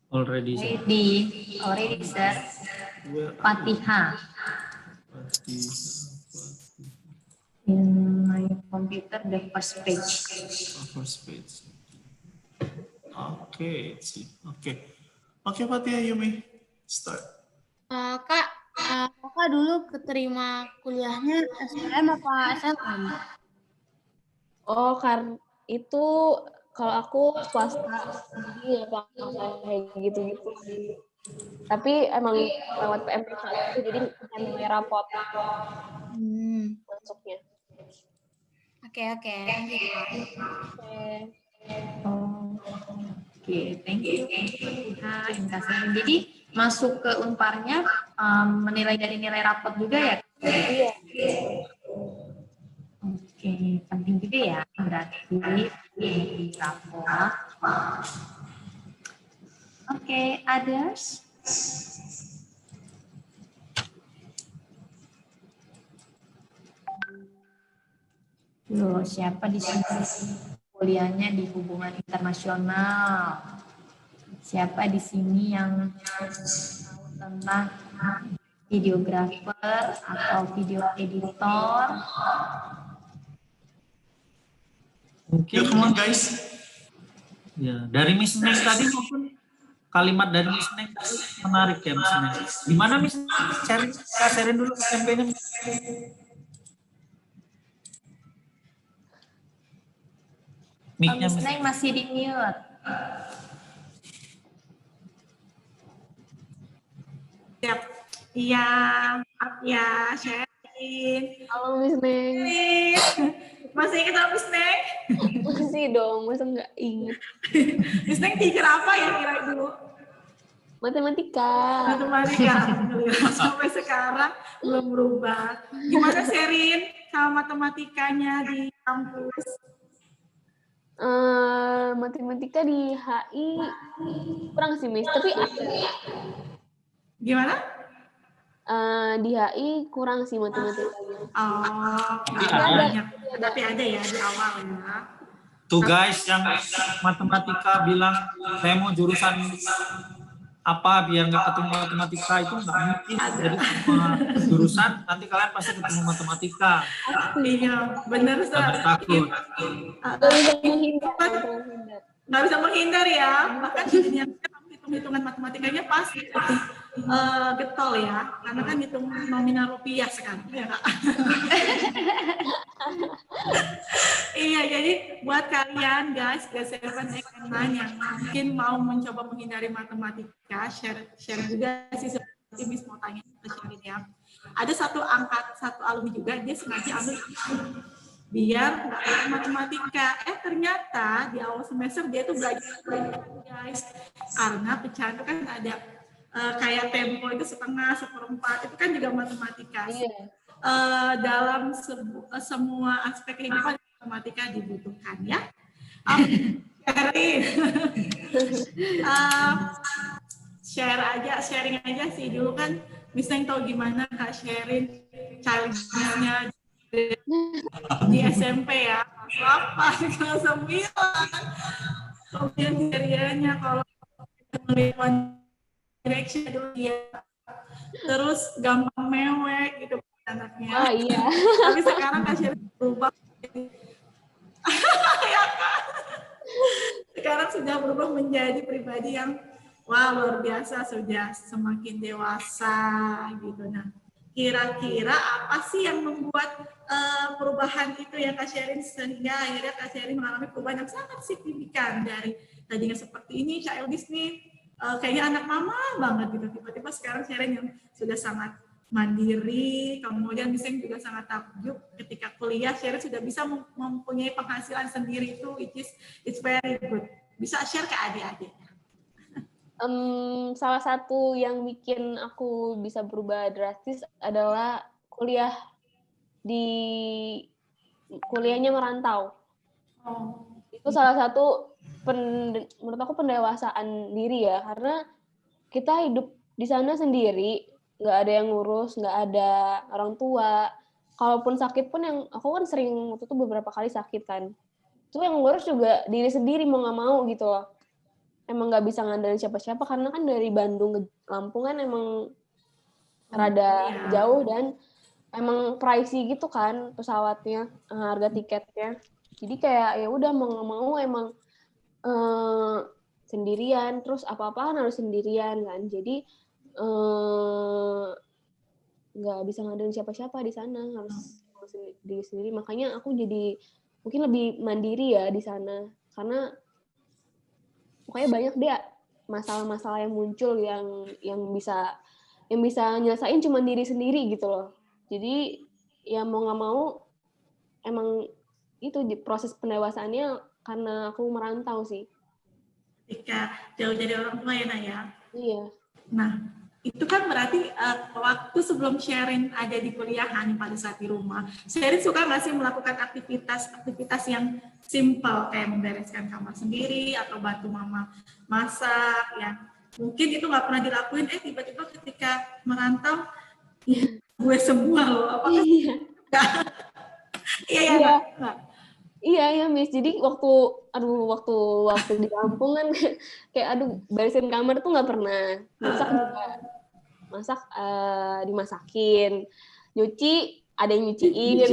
Already. Already, sir. Fatihah. In my computer, the first page. First page. Okay, see. Okay, Fatihah, you may start. Kak, kakak dulu keterima kuliahnya SPM apa SNM? Oh, karena itu kalau aku swasta, jadi ya kayak gitu-gitu. Tapi emang lewat PMK itu, jadi nilai rapot masuknya. Oke, thank you, Kak. Oke, thank you. Jadi masuk ke Unparnya menilai dari nilai rapot juga ya? Iya. Oke, penting juga ya berarti rapot. Oke, others? Loh, siapa di sini kuliahnya di hubungan internasional? Siapa di sini yang tahu tentang videographer atau video editor? Mungkin come on, guys. Ya, dari Miss Neng tadi maupun kalimat dari Miss Neng tadi menarik ya Miss Neng. Gimana Miss Neng? Sharing dulu SMP-nya. Miss Neng masih di mute. Siap. Iya, maaf ya, Sherin. Halo Miss Neng. Masih ingat sama Miss Neng? Masih dong, masa nggak inget. Miss Neng teacher apa ya kira dulu? Matematika. Sampai sekarang belum berubah. Gimana Sherin sama matematikanya di kampus? Matematika di HI kurang sih Miss, tapi gimana? Di HI kurang sih matematika. Tapi ada ya di awal ya. Tuh guys yang matematika bilang saya mau jurusan apa biar nggak ketemu matematika, itu nggak mungkin. Jadi semua jurusan nanti kalian pasti ketemu matematika. Iya, benar Ustaz. Takut. Nggak bisa menghindar ya. Bahkan hitung-hitungan matematikanya pasti getol ya, karena kan hitung nominal rupiah sekarang ya Kak. Iya, jadi buat kalian guys G7 yang mungkin mau mencoba menghindari matematika, share juga sih seperti Miss mau tanya ke Sherin ya. Ada satu alumni juga, dia sengaja ambil biar nggak belajar matematika. Ternyata di awal semester dia tuh belajar guys, karena pecahan itu kan ada kayak tempo itu setengah, seperempat, itu kan juga matematika. Dalam semua aspek kehidupan matematika dibutuhkan ya. Sharing aja sih. Dulu kan Miss Neng tahu gimana Kak Sherin challenge-nya di SMP ya, kelas 8, kelas 9. Kemudian kriterianya kalau melihat direction dulu dia, terus gampang mewek gitu anaknya. Oh iya. Tapi sekarang Kak Sherin berubah. Ya kan? Sekarang sudah berubah menjadi pribadi yang wah luar biasa, sudah semakin dewasa gitu. Nah, kira-kira apa sih yang membuat perubahan itu ya Kak Sherin, sehingga akhirnya Kak Sherin mengalami perubahan yang sangat signifikan dari tadinya seperti ini, childish nih, kayaknya anak mama banget gitu. Tiba-tiba sekarang Sherin yang sudah sangat mandiri, kemudian misalnya juga sangat takjub ketika kuliah Sherin sudah bisa mempunyai penghasilan sendiri itu, which is it's very good. Bisa share ke adik-adiknya. Salah satu yang bikin aku bisa berubah drastis adalah kuliahnya merantau. Itu salah satu menurut aku pendewasaan diri ya, karena kita hidup di sana sendiri, nggak ada yang ngurus, nggak ada orang tua. Kalaupun sakit pun yang aku kan sering waktu itu beberapa kali sakit kan, itu yang ngurus juga diri sendiri mau nggak mau gitu loh. Emang nggak bisa ngandelin siapa-siapa karena kan dari Bandung ke Lampung kan emang rada jauh dan emang pricey gitu kan pesawatnya, harga tiketnya. Jadi kayak ya udah mau nggak mau emang sendirian, terus apa-apa kan harus sendirian kan. Jadi nggak bisa ngandelin siapa-siapa di sana, harus diri sendiri. Makanya aku jadi mungkin lebih mandiri ya di sana, karena pokoknya banyak deh masalah-masalah yang muncul yang bisa nyelesain cuma diri sendiri gitu loh. Jadi ya mau nggak mau emang itu proses pendewasaannya karena aku merantau sih. Ketika jauh dari orang tua ya Naya. Iya. Nah itu kan berarti waktu sebelum Sherin ada di kuliahan pada saat di rumah, Sherin suka nggak sih melakukan aktivitas yang simple kayak membereskan kamar sendiri atau bantu mama masak yang mungkin itu nggak pernah dilakuin, tiba-tiba ketika merantau gue semua loh, apakah Iya Miss. Jadi waktu di Lampung kan kayak barisin kamar tuh nggak pernah, masak dimasakin, nyuci ada yang nyuciin.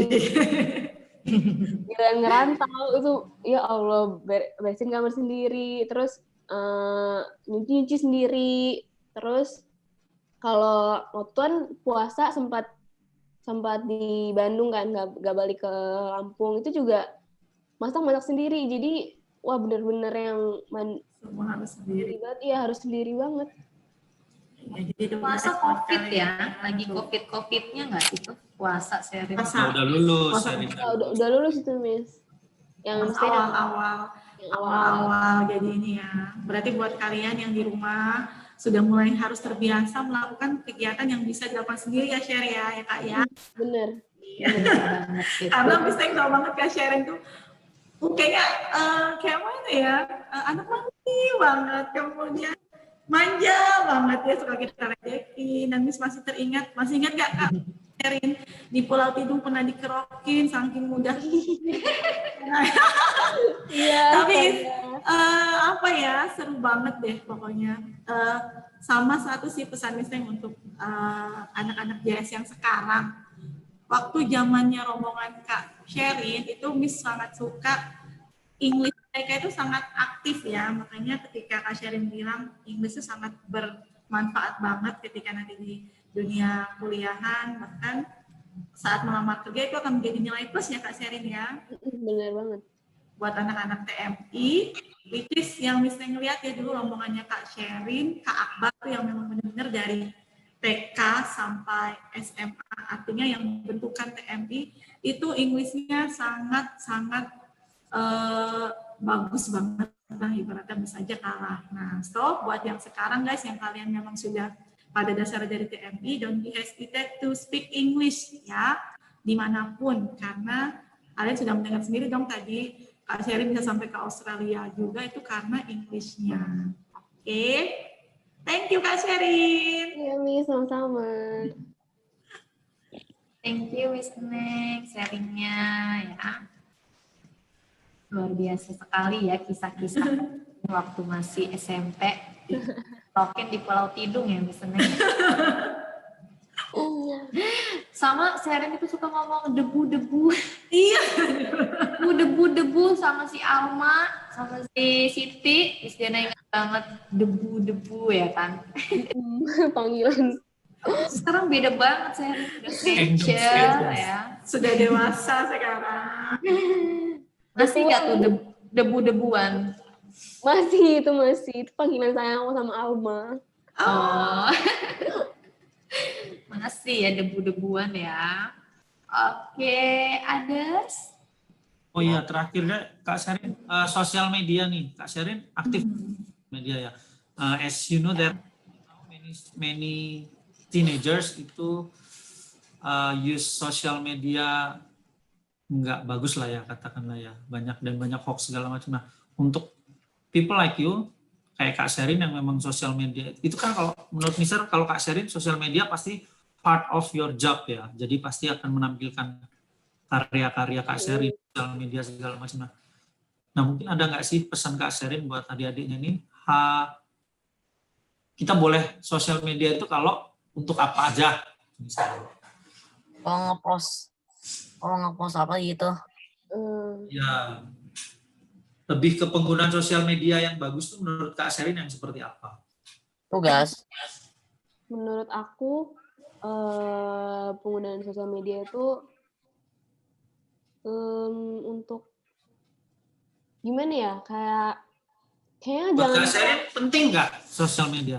Giliran ngerantau itu ya Allah, barisin kamar sendiri, terus nyuci sendiri, terus kalau waktu kan puasa sempat di Bandung kan, nggak balik ke Lampung, itu juga masak sendiri. Jadi wah bener-bener yang semua harus sendiri banget. Iya harus sendiri banget. Ya, jadi puasa COVID ya, lagi COVID-nya nggak itu puasa Sherin? Udah lulus. Udah lulus itu Miss. Yang awal-awal jadi ini ya. Berarti buat kalian yang di rumah sudah mulai harus terbiasa melakukan kegiatan yang bisa dilakukan sendiri ya Sherin ya Kak ya. Bener. Iya. Karena misalnya kalau banget Kak Sherin tuh kayaknya kayak mana ya, anak mandi banget, kemudian manja banget ya, suka kita ledekin. Dan masih ingat gak Kak Sherin di Pulau Tidung pernah dikerokin saking mudah. Iya. Tapi seru banget deh pokoknya. Sama satu sih pesan misalnya untuk anak-anak JS yang sekarang. Waktu zamannya rombongan Kak Sherin itu Miss sangat suka English mereka itu sangat aktif ya, makanya ketika Kak Sherin bilang English itu sangat bermanfaat banget ketika nanti di dunia kuliahan, bahkan saat melamar kerja itu akan menjadi nilai plus ya Kak Sherin ya. Benar banget. Buat anak-anak TMI, which is yang misalnya ngeliat ya dulu rombongannya Kak Sherin, Kak Akbar tuh yang memang benar-benar dari TK sampai SMA, artinya yang bentukan TMI itu Inggrisnya sangat bagus banget, nah ibaratnya bisa aja kalah. Nah, so buat yang sekarang guys, yang kalian memang sudah pada dasar dari TMI, don't be hesitate to speak English ya, dimanapun, karena kalian sudah mendengar sendiri dong tadi, Kak Sherin bisa sampai ke Australia juga itu karena English-nya. Oke. Thank you Kak Sherin. Iya Miss, sama-sama. Thank you Miss Neng, sharingnya ya. Luar biasa sekali ya kisah-kisah waktu masih SMP di Pulau Tidung ya Miss Neng. Sama Sherin itu suka ngomong debu-debu. Iya. Debu-debu sama si Alma, sama si Siti. Istilah ingat banget debu-debu ya kan. Panggilan. Sekarang beda banget Sherin. Udah kecil ya. Sudah dewasa sekarang. Masih nggak tuh debu-debuan? Masih. Itu panggilan saya sama Alma. Oh. Masih ya debu-debuan ya. Oke, others? Oh iya, terakhir deh, Kak Sherin, sosial media nih. Kak Sherin aktif media ya. As you know that many teenagers itu use social media nggak bagus lah ya, katakanlah ya. Banyak hoax segala macam. Nah, untuk people like you, kayak Kak Sherin yang memang sosial media, itu kan kalau menurut Mister, kalau Kak Sherin sosial media pasti part of your job ya. Jadi pasti akan menampilkan karya-karya Kak Sherin, sosial media segala macam. Nah, mungkin ada nggak sih pesan Kak Sherin buat adik-adiknya nih? Kita boleh sosial media itu kalau untuk apa aja? Misalnya. Kalau ngepost apa gitu. Ya, lebih ke penggunaan sosial media yang bagus tuh menurut Kak Sherin yang seperti apa? Tugas. Menurut aku penggunaan sosial media itu untuk gimana ya, kayaknya Buat jangan. Kak Sherin penting nggak sosial media?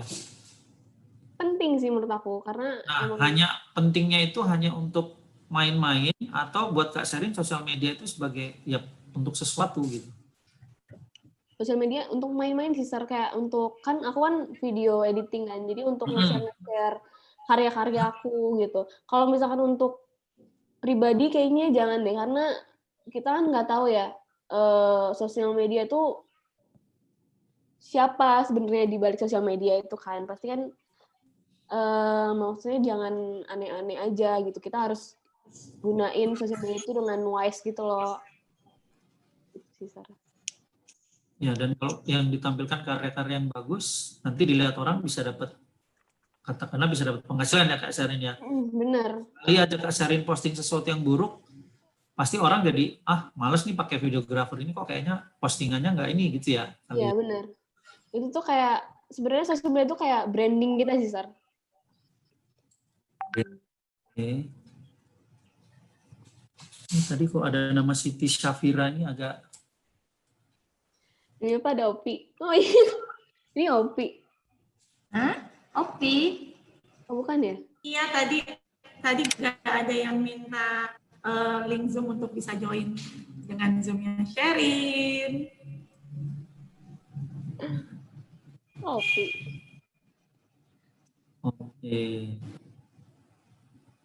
Penting sih menurut aku, karena hanya pentingnya itu hanya untuk main-main atau buat Kak Sherin sosial media itu sebagai ya untuk sesuatu gitu. Sosial media untuk main-main sih, kayak untuk, kan aku kan video editing kan, jadi untuk nge-share karya-karya aku gitu. Kalau misalkan untuk pribadi kayaknya jangan deh, karena kita kan nggak tahu ya sosial media itu siapa sebenarnya di balik sosial media itu kan. Pasti kan maksudnya jangan aneh-aneh aja gitu. Kita harus gunain sosial media itu dengan wise gitu loh. Ya, dan kalau yang ditampilkan karya-karya yang bagus, nanti dilihat orang bisa dapat, katakanlah bisa dapat penghasilan ya Kak Sherin ya. Bener. Kali aja Kak Sherin posting sesuatu yang buruk, pasti orang jadi, males nih pakai videographer ini, kok kayaknya postingannya nggak ini gitu ya. Iya bener. Itu tuh kayak, sebenarnya sosial media itu kayak branding kita sih, Sar. Oke. Ini tadi kok ada nama Siti Syafira ini agak... Ini apa, ada Opi. Oh iya, ini Opi. Hah? Opi? Oh bukan ya? Iya, tadi juga ada yang minta link Zoom untuk bisa join dengan Zoom-nya Sherin. Opi. Oke.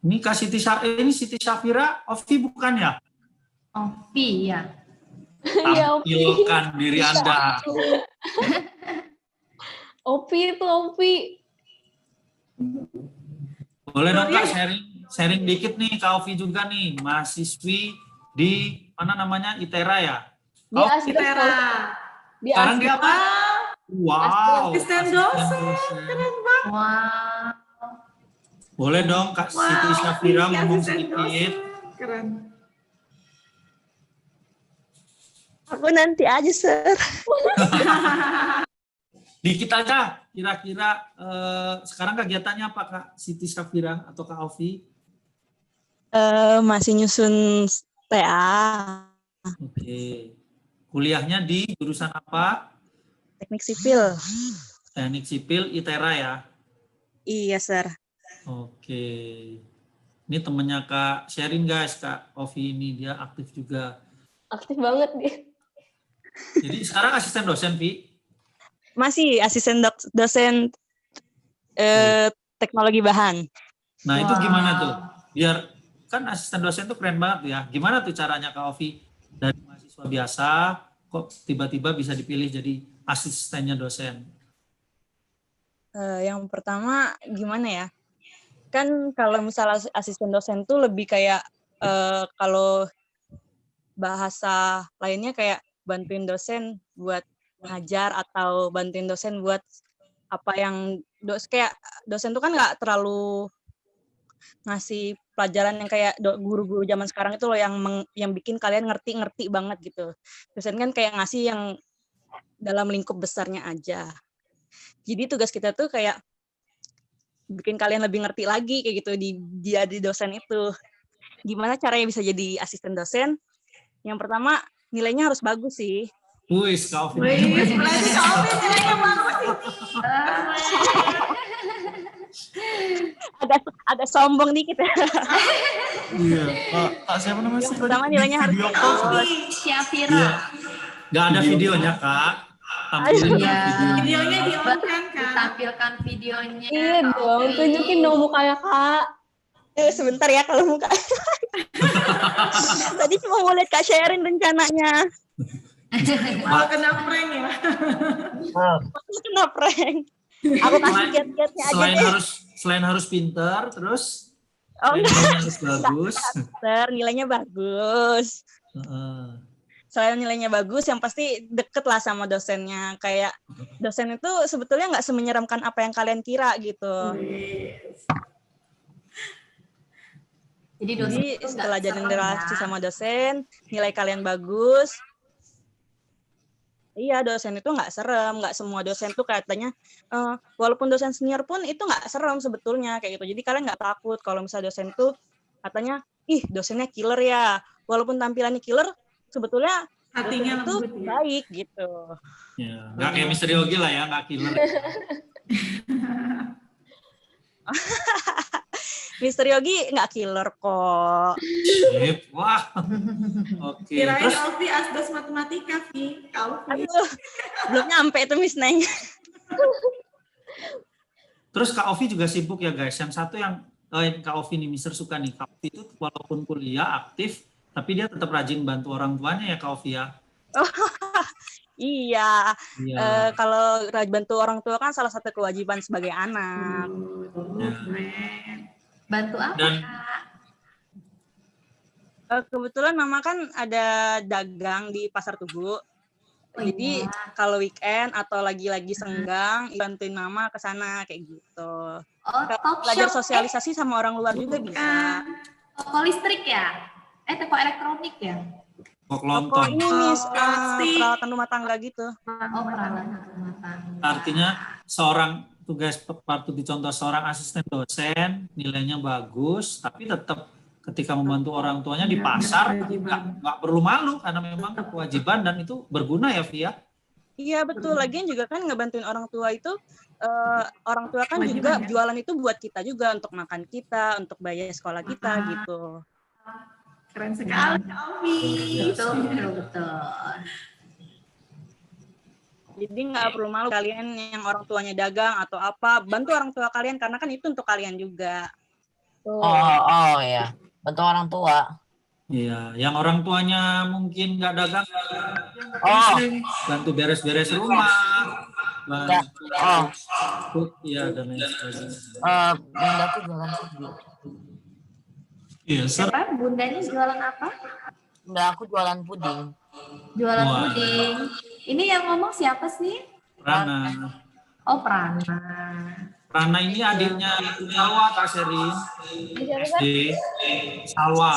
Ini Kak Siti Syafira, Ovi bukan ya? Ovi ya. Tampilkan diri Anda. Opi itu Opi. Boleh dong Kak sharing dikit nih Kak Ovi juga nih, mahasiswi di mana namanya ITERA ya? Di ITERA. Sekarang dia apa? Wow. Asisten dosen. Keren banget. Wow. Boleh dong Kak Siti Syafira ngomong sedikit. Keren. Aku nanti aja, Sir. Dikit aja, kira-kira sekarang kegiatannya apa Kak Siti Syafira atau Kak Ovi? Masih nyusun TA. Oke. Kuliahnya di jurusan apa? Teknik sipil. Teknik sipil ITERA ya? Iya, Sir. Oke. Ini temennya Kak Sherin guys, Kak Ovi ini dia aktif juga. Aktif banget dia. Jadi sekarang asisten dosen, Vi? Masih asisten dosen teknologi bahan. Nah itu gimana tuh? Biar kan asisten dosen tuh keren banget ya. Gimana tuh caranya Kak Ovi dari mahasiswa biasa kok tiba-tiba bisa dipilih jadi asistennya dosen? Yang pertama gimana ya? Kan kalau misalnya asisten dosen tuh lebih kayak kalau bahasa lainnya kayak bantuin dosen buat ngajar atau bantuin dosen buat apa yang kayak dosen tuh kan nggak terlalu ngasih pelajaran yang kayak guru-guru zaman sekarang itu loh yang bikin kalian ngerti banget gitu. Dosen kan kayak ngasih yang dalam lingkup besarnya aja. Jadi tugas kita tuh kayak bikin kalian lebih ngerti lagi kayak gitu di dosen itu. Gimana caranya bisa jadi asisten dosen? Yang pertama nilainya harus bagus sih. Wis, Kak Ovi. Wih, berarti Kak Ovi nilainya bagus ini. agak sombong dikit ya. Iya, Kak siapa namanya? Yang pertama nilainya harus Video bagus. call. Syafira. Iya. Nggak ada videonya, Kak. Tampilin Iya. Videonya di on kan, Kak? Tampilkan videonya. Iya Kak dong, Ovi. tunjukin dong mukanya Kak. Sebentar ya kalau muka. Tadi cuma mau lihat Kak Sherin rencananya. Malah kena prank ya. Kena prank. Aku kasih get-getnya aja deh. Selain harus pintar, terus Oh enggak. harus bagus. Nilainya bagus. Heeh. Selain nilainya bagus, yang pasti deket lah sama dosennya. Kayak dosen itu sebetulnya nggak semenyeramkan apa yang kalian kira gitu. Jadi dosen Jadi itu setelah nggak jalin serem relasi ya. sama dosen, nilai kalian bagus. Iya, dosen itu nggak serem. Nggak semua dosen tuh katanya, walaupun dosen senior pun itu nggak serem sebetulnya kayak gitu. Jadi kalian nggak takut kalau misalnya dosen tuh katanya, ih dosennya killer ya. Walaupun tampilannya killer, sebetulnya Hatinya dosen itu lembut ya. baik gitu. Ya, nggak kayak Mr. Yogi lah ya, nggak killer. Mr. Yogi nggak killer kok. Sip. Wah. Oke. Kirain Terus Kak Ovi asdos matematika, Vi. Kak Ovi. Aduh, belum nyampe itu Miss Neng. Terus Kak Ovi juga sibuk ya guys. Yang satu yang Kak Ovi nih, Mister suka nih. Kak Ovi itu walaupun kuliah aktif, tapi dia tetap rajin bantu orang tuanya ya Kak Ovi ya. Iya. Iya. Kalau bantu orang tua kan salah satu kewajiban sebagai anak. Ya. Bantu apa, Dan- Kak? Kebetulan Mama kan ada dagang di Pasar Tugu. Jadi kalau weekend atau lagi senggang, bantuin Mama ke sana kayak gitu. Oh, top Belajar shop. sosialisasi sama orang luar juga bisa. Toko listrik ya? Toko elektronik ya? Kok Toko lontong. ini Miss, plastik. peralatan rumah tangga gitu. Oh, peralatan rumah tangga. Artinya seorang tugas patut dicontoh seorang asisten dosen, nilainya bagus, tapi tetap ketika membantu orang tuanya di pasar nggak perlu malu karena memang kewajiban dan itu berguna ya Via. Iya betul. Lagian juga kan ngebantuin orang tua itu, orang tua kan juga jualan itu buat kita juga, untuk makan kita, untuk bayar sekolah kita gitu. Keren sekali, Kak Ovi. Betul. Jadi nggak perlu malu kalian yang orang tuanya dagang atau apa, bantu orang tua kalian karena kan itu untuk kalian juga. Oh ya, bantu orang tua. Iya, yang orang tuanya mungkin nggak dagang, Oh. bantu beres-beres rumah, bantu ya dan lain sebagainya. Bundaku jualan puding. Iya, sir. Siapa? Bundanya jualan apa? Bunda aku jualan puding. Jualan Wah. puding. Ini yang ngomong siapa sih? Prana. Oh, Prana. Prana ini adiknya Salwa Kak Sherin. SD. Salwa.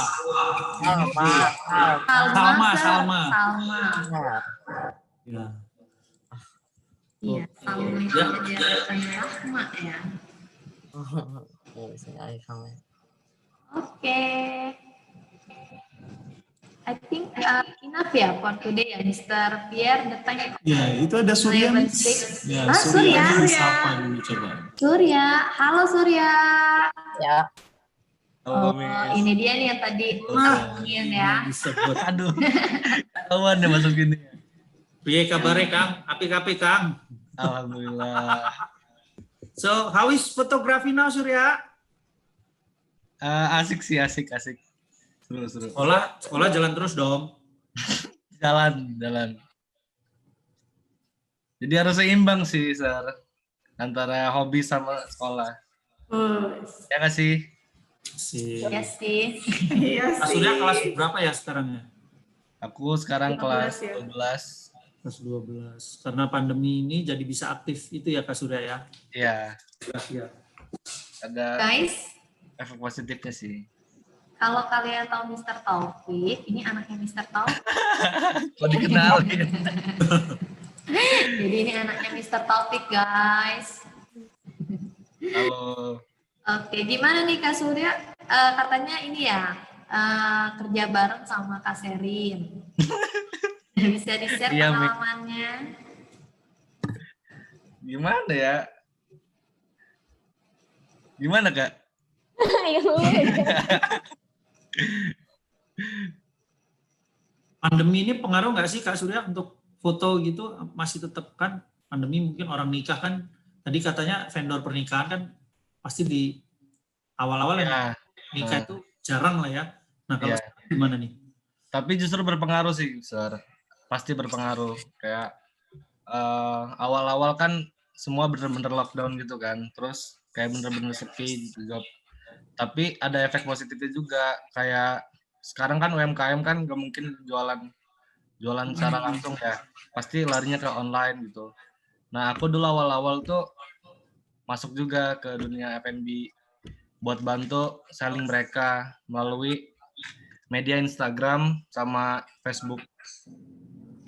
Salma. Salma. Ya. Iya, Salma itu Ya. kejadian Rahma ya. Oke. I think enough ya for today ya, Mr. Pierre. The time Ya, itu ada Surya. Miss. 11:06. Ya, Ah, Surya. Surya. Sapa dulu coba. Surya, halo Surya. Ya. Oh, ini dia nih yang tadi ngomongin ya. Disebut. Aduh. Kawan deh masuk gini. Piye kabare Kang? Api-api Kang. Alhamdulillah. So, how is photography now Surya? Asik sih, asik. Seru. Sekolah jalan terus dong. Jalan. Jadi harus seimbang sih, Sir. Antara hobi sama sekolah. Ya nggak sih? Ya sih. Iya Kak sih. Surya kelas berapa ya sekarang ya? Aku sekarang 12 kelas ya. 12. Kelas 12. Karena pandemi ini jadi bisa aktif itu ya Kak Surya ya? Iya, Ya. ada Guys, efek positifnya sih. kalau kalian tahu Mr. Taufik, ini anaknya Mr. Taufik. Kok dikenalin? Jadi ini anaknya Mr. Taufik, guys. Halo. Oke, gimana nih Kak Surya? Katanya ini ya, kerja bareng sama Kak Sherin. Bisa di-share Iya, Mi. pengalamannya. Gimana ya? Gimana, Kak? Pandemi ini pengaruh nggak sih Kak Surya untuk foto gitu? Masih tetap kan pandemi, mungkin orang nikah kan, tadi katanya vendor pernikahan kan pasti di awal-awal yang nikah itu jarang lah ya. Nah kalau Iya. sekarang gimana nih? Tapi justru berpengaruh sih, Sir. Pasti berpengaruh. Kayak awal-awal kan semua bener-bener lockdown gitu kan. Terus kayak bener-bener sepi job. Tapi ada efek positifnya juga. Kayak sekarang kan UMKM kan gak mungkin jualan secara langsung ya. Pasti larinya ke online gitu. Nah aku dulu awal-awal tuh masuk juga ke dunia F&B buat bantu selling mereka melalui media Instagram sama Facebook.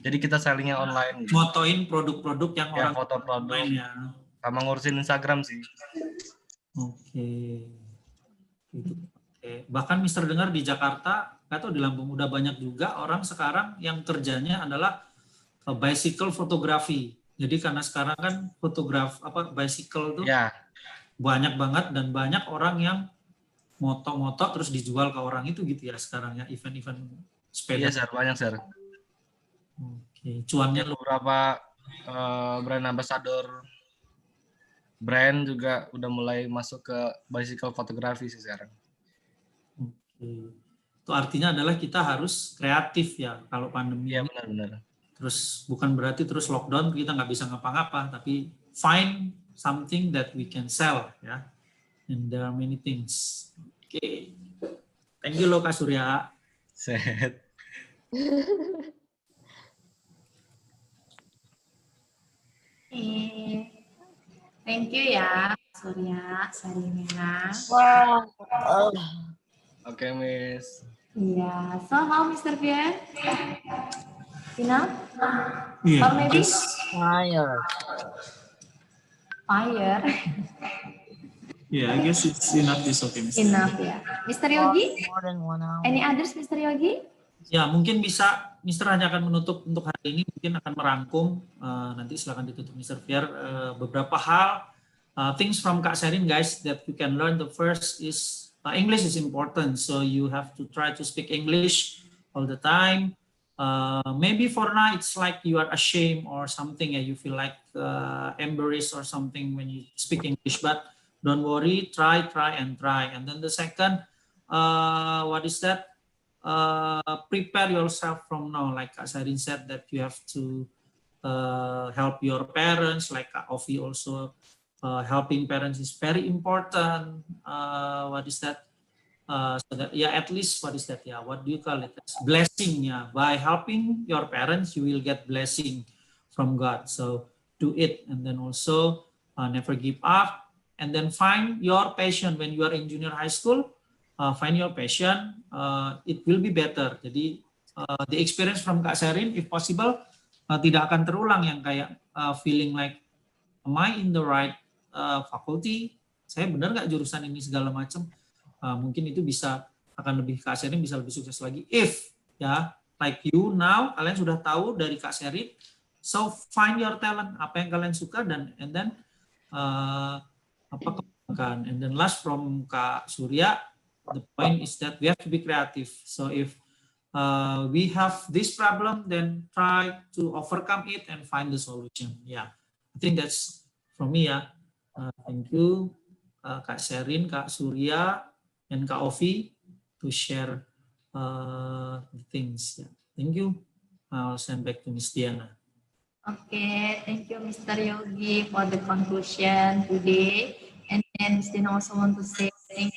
Jadi kita sellingnya online. Gitu. Motoin produk-produk yang ya, orang foto produk ya. Sama ngurusin Instagram sih. Oke. Gitu. Oke. Bahkan Mister dengar di Jakarta atau di Lampung udah banyak juga orang sekarang yang kerjanya adalah bicycle fotografi. Jadi karena sekarang kan bicycle itu banyak banget dan banyak orang yang moto-moto terus dijual ke orang itu gitu ya sekarang ya, event-event sepeda. Iya, Sir, banyak, Sir. Oke, cuannya beberapa brand ambassador brand juga udah mulai masuk ke bicycle fotografi sih sekarang. Oke. Itu artinya adalah kita harus kreatif ya kalau pandemi. Iya, benar-benar. Terus bukan berarti terus lockdown kita nggak bisa ngapa-ngapa, tapi find something that we can sell ya. And there are many things. Oke. Thank you loh Kak Surya. Set. Thank you ya Surya, Sarina. Wow. Oke, Miss. Yeah. So how Mr. Pierre? Enough? Yeah, Or maybe Fire. Fire. Yeah, I guess it's enough. It's okay, Mr. Enough ya. Mr. Yogi? More than 1 hour. Any others, Mr. Yogi? Ya mungkin bisa Mr. hanya akan menutup untuk hari ini, mungkin akan merangkum nanti silakan ditutup Mr. Pierre beberapa hal things from Kak Sherin guys that you can learn. The first is English is important, so you have to try to speak English all the time. Maybe for now it's like you are ashamed or something, you feel like embarrassed or something when you speak English, but don't worry, try. And then the second, what is that? Prepare yourself from now, like Kak Sherin said, that you have to help your parents, like Kak Ovi also, helping parents is very important. What is that? So that, yeah, at least, what is that? Yeah, what do you call it? Blessing, yeah. By helping your parents, you will get blessing from God. So do it, and then also never give up, and then find your passion when you are in junior high school. Find your passion, it will be better. Jadi the experience from Kak Sherin, if possible, tidak akan terulang yang kayak feeling like, am I in the right faculty? Saya benar nggak jurusan ini segala macam? Mungkin itu bisa akan lebih Kak Sherin bisa lebih sukses lagi. If ya, like you now, kalian sudah tahu dari Kak Sherin, so find your talent, apa yang kalian suka dan and then kembangkan. And then last from Kak Surya. The point is that we have to be creative. So if we have this problem, then try to overcome it and find the solution. Yeah, I think that's from me. Yeah, thank you, Kak Sherin, Kak Surya, and Kak Ovi to share the things. Yeah. Thank you. I'll send back to Miss Diana. Okay, thank you, Mr. Yogi, for the conclusion today. And then Miss Diana also want to say thank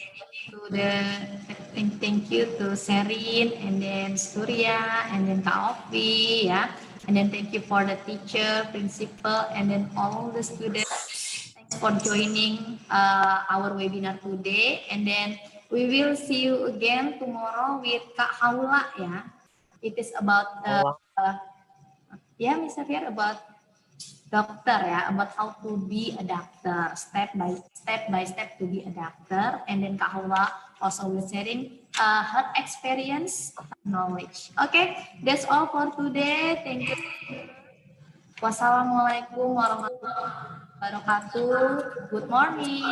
you to Sherin, and then Surya, and then Kak Ovi, yeah. And then thank you for the teacher, principal, and then all the students. Thanks for joining our webinar today. And then we will see you again tomorrow with Kak Haula, yeah. It is about Mr. Pierre, about doctor, yeah, about how to be a doctor, step by step to be a doctor. And then Kak Haula also will sharing her experience, knowledge. Okay, that's all for today. Thank you. Wassalamualaikum warahmatullahi wabarakatuh. Good morning.